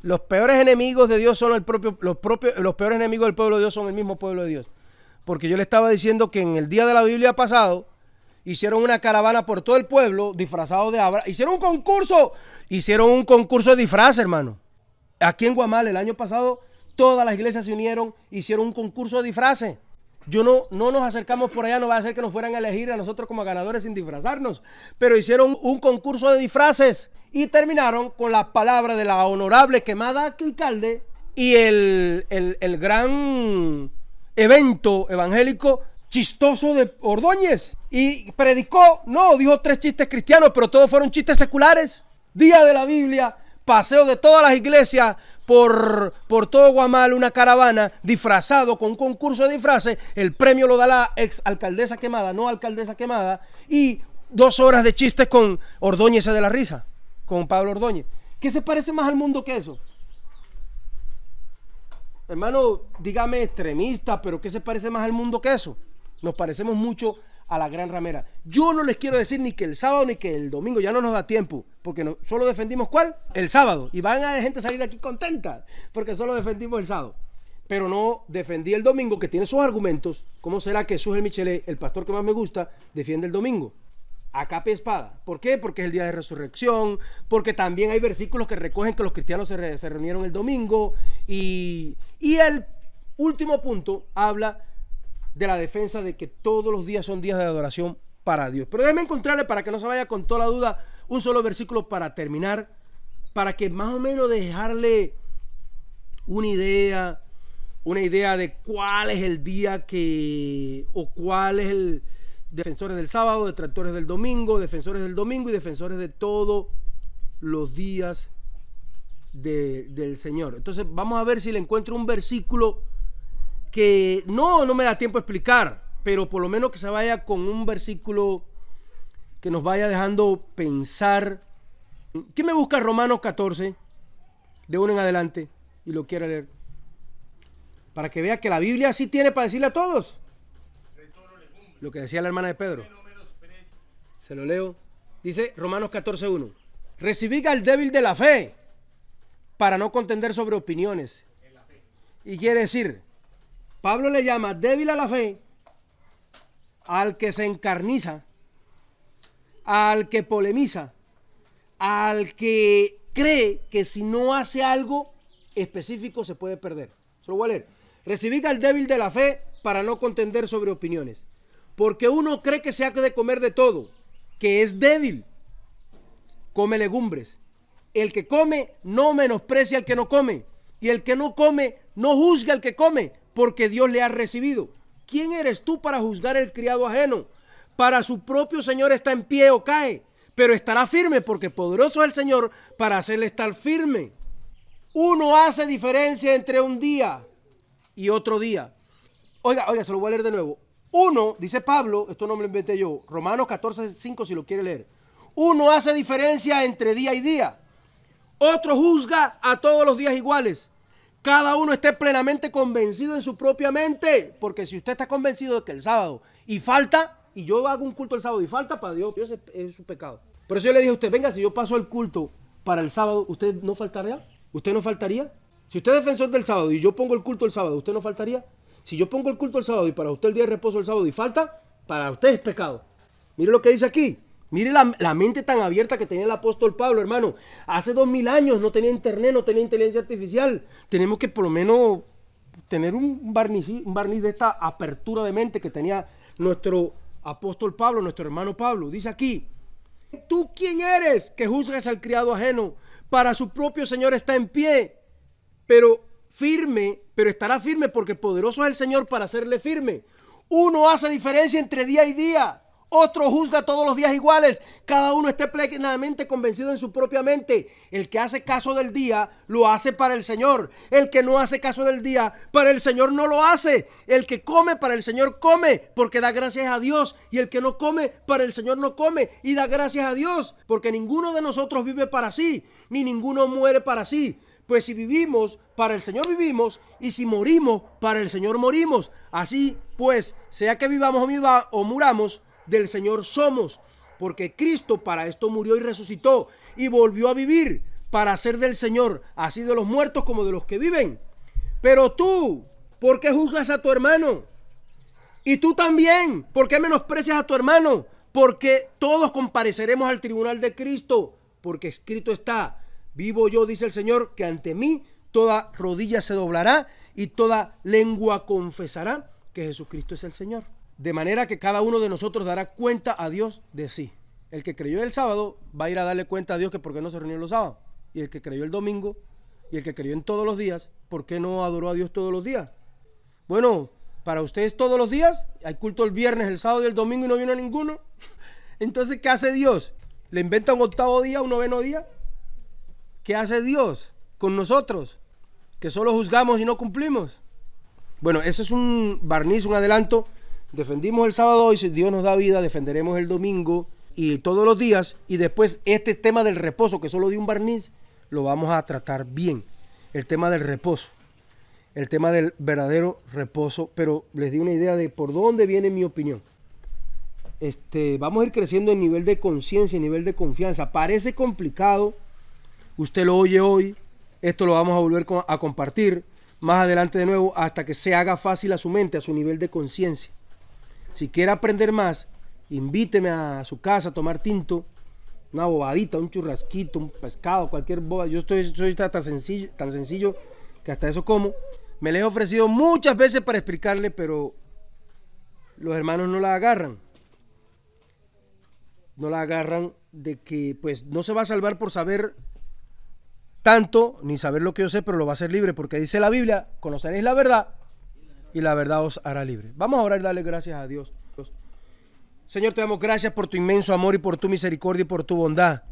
Los peores enemigos de Dios son los peores enemigos del pueblo de Dios son el mismo pueblo de Dios. Porque yo le estaba diciendo que en el día de la Biblia pasado hicieron una caravana por todo el pueblo disfrazado de Abraham. Hicieron un concurso de disfraz, hermano. Aquí en Guamal el año pasado todas las iglesias se unieron, hicieron un concurso de disfraces. No nos acercamos por allá, no va a ser que nos fueran a elegir a nosotros como ganadores sin disfrazarnos. Pero hicieron un concurso de disfraces. Y terminaron con la palabra de la honorable quemada alcalde y el gran evento evangélico chistoso de Ordóñez. Y predicó, no, dijo 3 chistes cristianos, pero todos fueron chistes seculares. Día de la Biblia, paseo de todas las iglesias por todo Guamal, una caravana disfrazado con un concurso de disfraces. El premio lo da la ex alcaldesa quemada, no alcaldesa quemada. Y 2 horas de chistes con Ordóñez de la risa, con Pablo Ordóñez. ¿Qué se parece más al mundo que eso? Hermano, dígame extremista, pero ¿qué se parece más al mundo que eso? Nos parecemos mucho a la gran ramera. Yo no les quiero decir ni que el sábado ni que el domingo, ya no nos da tiempo, porque solo defendimos ¿cuál? El sábado. Y van a gente salir aquí contenta, porque solo defendimos el sábado. Pero no defendí el domingo, que tiene sus argumentos. ¿Cómo será que Jesús el Michelet, el pastor que más me gusta, defiende el domingo? A capa y espada. ¿Por qué? Porque es el día de resurrección, porque también hay versículos que recogen que los cristianos se reunieron el domingo. Y el último punto habla de la defensa de que todos los días son días de adoración para Dios. Pero déjenme encontrarle, para que no se vaya con toda la duda, un solo versículo para terminar, para que más o menos dejarle una idea de cuál es el día o cuál es el defensores del sábado, detractores del domingo, defensores del domingo y defensores de todos los días del Señor. Entonces vamos a ver si le encuentro un versículo que no me da tiempo a explicar, pero por lo menos que se vaya con un versículo que nos vaya dejando pensar. ¿Quién me busca Romanos 14 de uno en adelante y lo quiera leer? Para que vea que la Biblia sí tiene para decirle a todos lo que decía la hermana de Pedro. Se lo leo. Dice Romanos 14:1. Recibid al débil de la fe para no contender sobre opiniones. Y quiere decir, Pablo le llama débil a la fe al que se encarniza, al que polemiza, al que cree que si no hace algo específico se puede perder. Se lo voy a leer. Recibid al débil de la fe para no contender sobre opiniones. Porque uno cree que se ha de comer de todo, que es débil, come legumbres. El que come no menosprecia al que no come, y el que no come no juzga al que come, porque Dios le ha recibido. ¿Quién eres tú para juzgar el criado ajeno? Para su propio Señor está en pie o cae, pero estará firme, porque poderoso es el Señor para hacerle estar firme. Uno hace diferencia entre un día y otro día. Oiga, se lo voy a leer de nuevo. Uno, dice Pablo, esto no me lo inventé yo, Romanos 14:5 si lo quiere leer. Uno hace diferencia entre día y día. Otro juzga a todos los días iguales. Cada uno esté plenamente convencido en su propia mente. Porque si usted está convencido de que el sábado y falta, y yo hago un culto el sábado y falta, para Dios es su pecado. Por eso yo le dije a usted, venga, si yo paso el culto para el sábado, ¿usted no faltaría? ¿Usted no faltaría? Si usted es defensor del sábado y yo pongo el culto el sábado, ¿usted no faltaría? Si yo pongo el culto el sábado y para usted el día de reposo el sábado y falta, para usted es pecado. Mire lo que dice aquí. Mire la mente tan abierta que tenía el apóstol Pablo, hermano. Hace 2000 años no tenía internet, no tenía inteligencia artificial. Tenemos que por lo menos tener un barniz de esta apertura de mente que tenía nuestro apóstol Pablo, nuestro hermano Pablo. Dice aquí, ¿tú quién eres que juzgas al criado ajeno? Para su propio Señor está en pie, pero estará firme porque poderoso es el Señor para hacerle firme. Uno hace diferencia entre día y día. Otro juzga todos los días iguales. Cada uno esté plenamente convencido en su propia mente. El que hace caso del día, lo hace para el Señor. El que no hace caso del día, para el Señor no lo hace. El que come, para el Señor come, porque da gracias a Dios. Y el que no come, para el Señor no come y da gracias a Dios. Porque ninguno de nosotros vive para sí, ni ninguno muere para sí. Pues si vivimos, para el Señor vivimos, y si morimos, para el Señor morimos. Así pues, sea que vivamos o muramos, del Señor somos, porque Cristo para esto murió y resucitó y volvió a vivir para ser del Señor, así de los muertos como de los que viven. Pero tú, ¿por qué juzgas a tu hermano? Y tú también, ¿por qué menosprecias a tu hermano? Porque todos compareceremos al tribunal de Cristo, porque escrito está, vivo yo, dice el Señor, que ante mí toda rodilla se doblará y toda lengua confesará que Jesucristo es el Señor. De manera que cada uno de nosotros dará cuenta a Dios de sí. El que creyó el sábado va a ir a darle cuenta a Dios que por qué no se reunió los sábados. Y el que creyó el domingo y el que creyó en todos los días, ¿por qué no adoró a Dios todos los días? Bueno, para ustedes todos los días, hay culto el viernes, el sábado y el domingo y no vino a ninguno. Entonces, ¿qué hace Dios? ¿Le inventa un octavo día, un noveno día? ¿Qué hace Dios con nosotros? Que solo juzgamos y no cumplimos. Bueno, ese es un barniz, un adelanto. Defendimos el sábado y si Dios nos da vida, defenderemos el domingo y todos los días. Y después este tema del reposo, que solo di un barniz, lo vamos a tratar bien. El tema del reposo. El tema del verdadero reposo. Pero les di una idea de por dónde viene mi opinión. Vamos a ir creciendo en nivel de conciencia, en nivel de confianza. Parece complicado. Usted lo oye hoy. Esto lo vamos a volver a compartir más adelante de nuevo hasta que se haga fácil a su mente, a su nivel de conciencia. Si quiere aprender más, invíteme a su casa a tomar tinto, una bobadita, un churrasquito, un pescado, cualquier boba. Yo soy tan sencillo que hasta eso como. Me les he ofrecido muchas veces para explicarle, pero los hermanos no la agarran. No la agarran de que pues no se va a salvar por saber tanto, ni saber lo que yo sé, pero lo va a hacer libre, porque dice la Biblia, conoceréis la verdad y la verdad os hará libre. Vamos a orar y darle gracias a Dios. Señor, te damos gracias por tu inmenso amor y por tu misericordia y por tu bondad,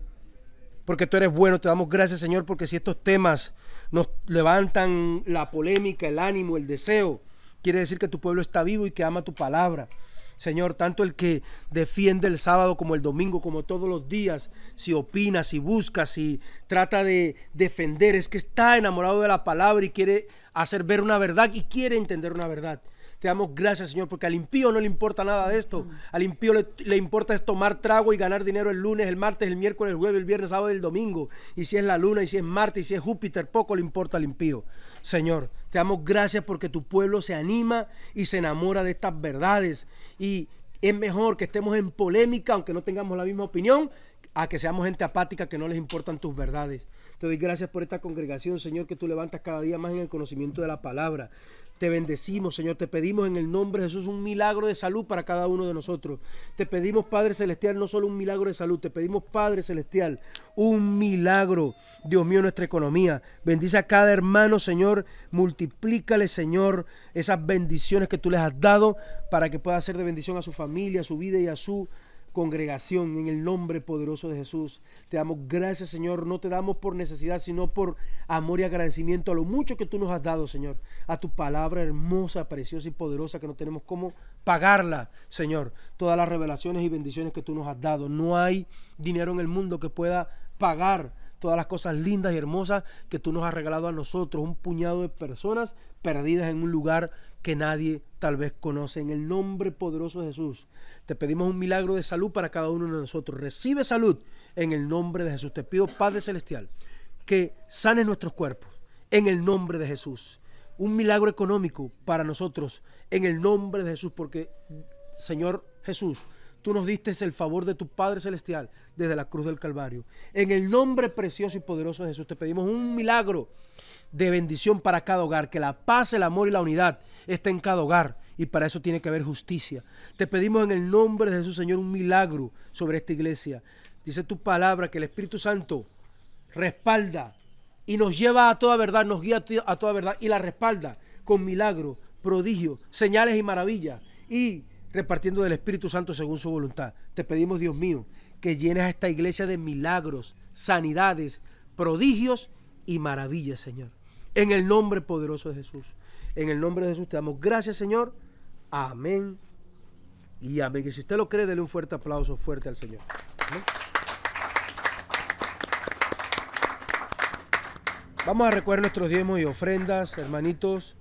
porque tú eres bueno. Te damos gracias, Señor, porque si estos temas nos levantan la polémica, el ánimo, el deseo, quiere decir que tu pueblo está vivo y que ama tu palabra. Señor, tanto el que defiende el sábado como el domingo, como todos los días, si opina, si busca, si trata de defender, es que está enamorado de la palabra y quiere hacer ver una verdad y quiere entender una verdad. Te damos gracias, Señor, porque al impío no le importa nada de esto. Al impío le importa es tomar trago y ganar dinero el lunes, el martes, el miércoles, el jueves, el viernes, sábado y el domingo. Y si es la luna, y si es Marte, y si es Júpiter, poco le importa al impío. Señor, te damos gracias porque tu pueblo se anima y se enamora de estas verdades. Y es mejor que estemos en polémica, aunque no tengamos la misma opinión, a que seamos gente apática que no les importan tus verdades. Te doy gracias por esta congregación, Señor, que tú levantas cada día más en el conocimiento de la palabra. Te bendecimos, Señor, te pedimos en el nombre de Jesús un milagro de salud para cada uno de nosotros. Te pedimos, Padre Celestial, no solo un milagro de salud, te pedimos, Padre Celestial, un milagro, Dios mío, nuestra economía. Bendice a cada hermano, Señor, multiplícale, Señor, esas bendiciones que tú les has dado para que pueda ser de bendición a su familia, a su vida y a su congregación, en el nombre poderoso de Jesús. Te damos gracias, Señor, no te damos por necesidad, sino por amor y agradecimiento a lo mucho que tú nos has dado, Señor, a tu palabra hermosa, preciosa y poderosa que no tenemos cómo pagarla, Señor, todas las revelaciones y bendiciones que tú nos has dado. No hay dinero en el mundo que pueda pagar todas las cosas lindas y hermosas que tú nos has regalado a nosotros, un puñado de personas perdidas en un lugar que nadie tal vez conoce. En el nombre poderoso de Jesús, te pedimos un milagro de salud para cada uno de nosotros. Recibe salud en el nombre de Jesús. Te pido, Padre Celestial, que sanes nuestros cuerpos en el nombre de Jesús. Un milagro económico para nosotros en el nombre de Jesús, porque, Señor Jesús, tú nos diste el favor de tu Padre Celestial desde la cruz del Calvario. En el nombre precioso y poderoso de Jesús te pedimos un milagro de bendición para cada hogar, que la paz, el amor y la unidad esté en cada hogar, y para eso tiene que haber justicia. Te pedimos en el nombre de Jesús, Señor, un milagro sobre esta iglesia. Dice tu palabra que el Espíritu Santo respalda y nos lleva a toda verdad, nos guía a toda verdad y la respalda con milagro, prodigio, señales y maravillas, y repartiendo del Espíritu Santo según su voluntad. Te pedimos, Dios mío, que llenes a esta iglesia de milagros, sanidades, prodigios y maravillas, Señor. En el nombre poderoso de Jesús. En el nombre de Jesús te damos gracias, Señor. Amén y amén. Y si usted lo cree, dele un fuerte aplauso fuerte al Señor. Amén. Vamos a recoger nuestros diezmos y ofrendas, hermanitos.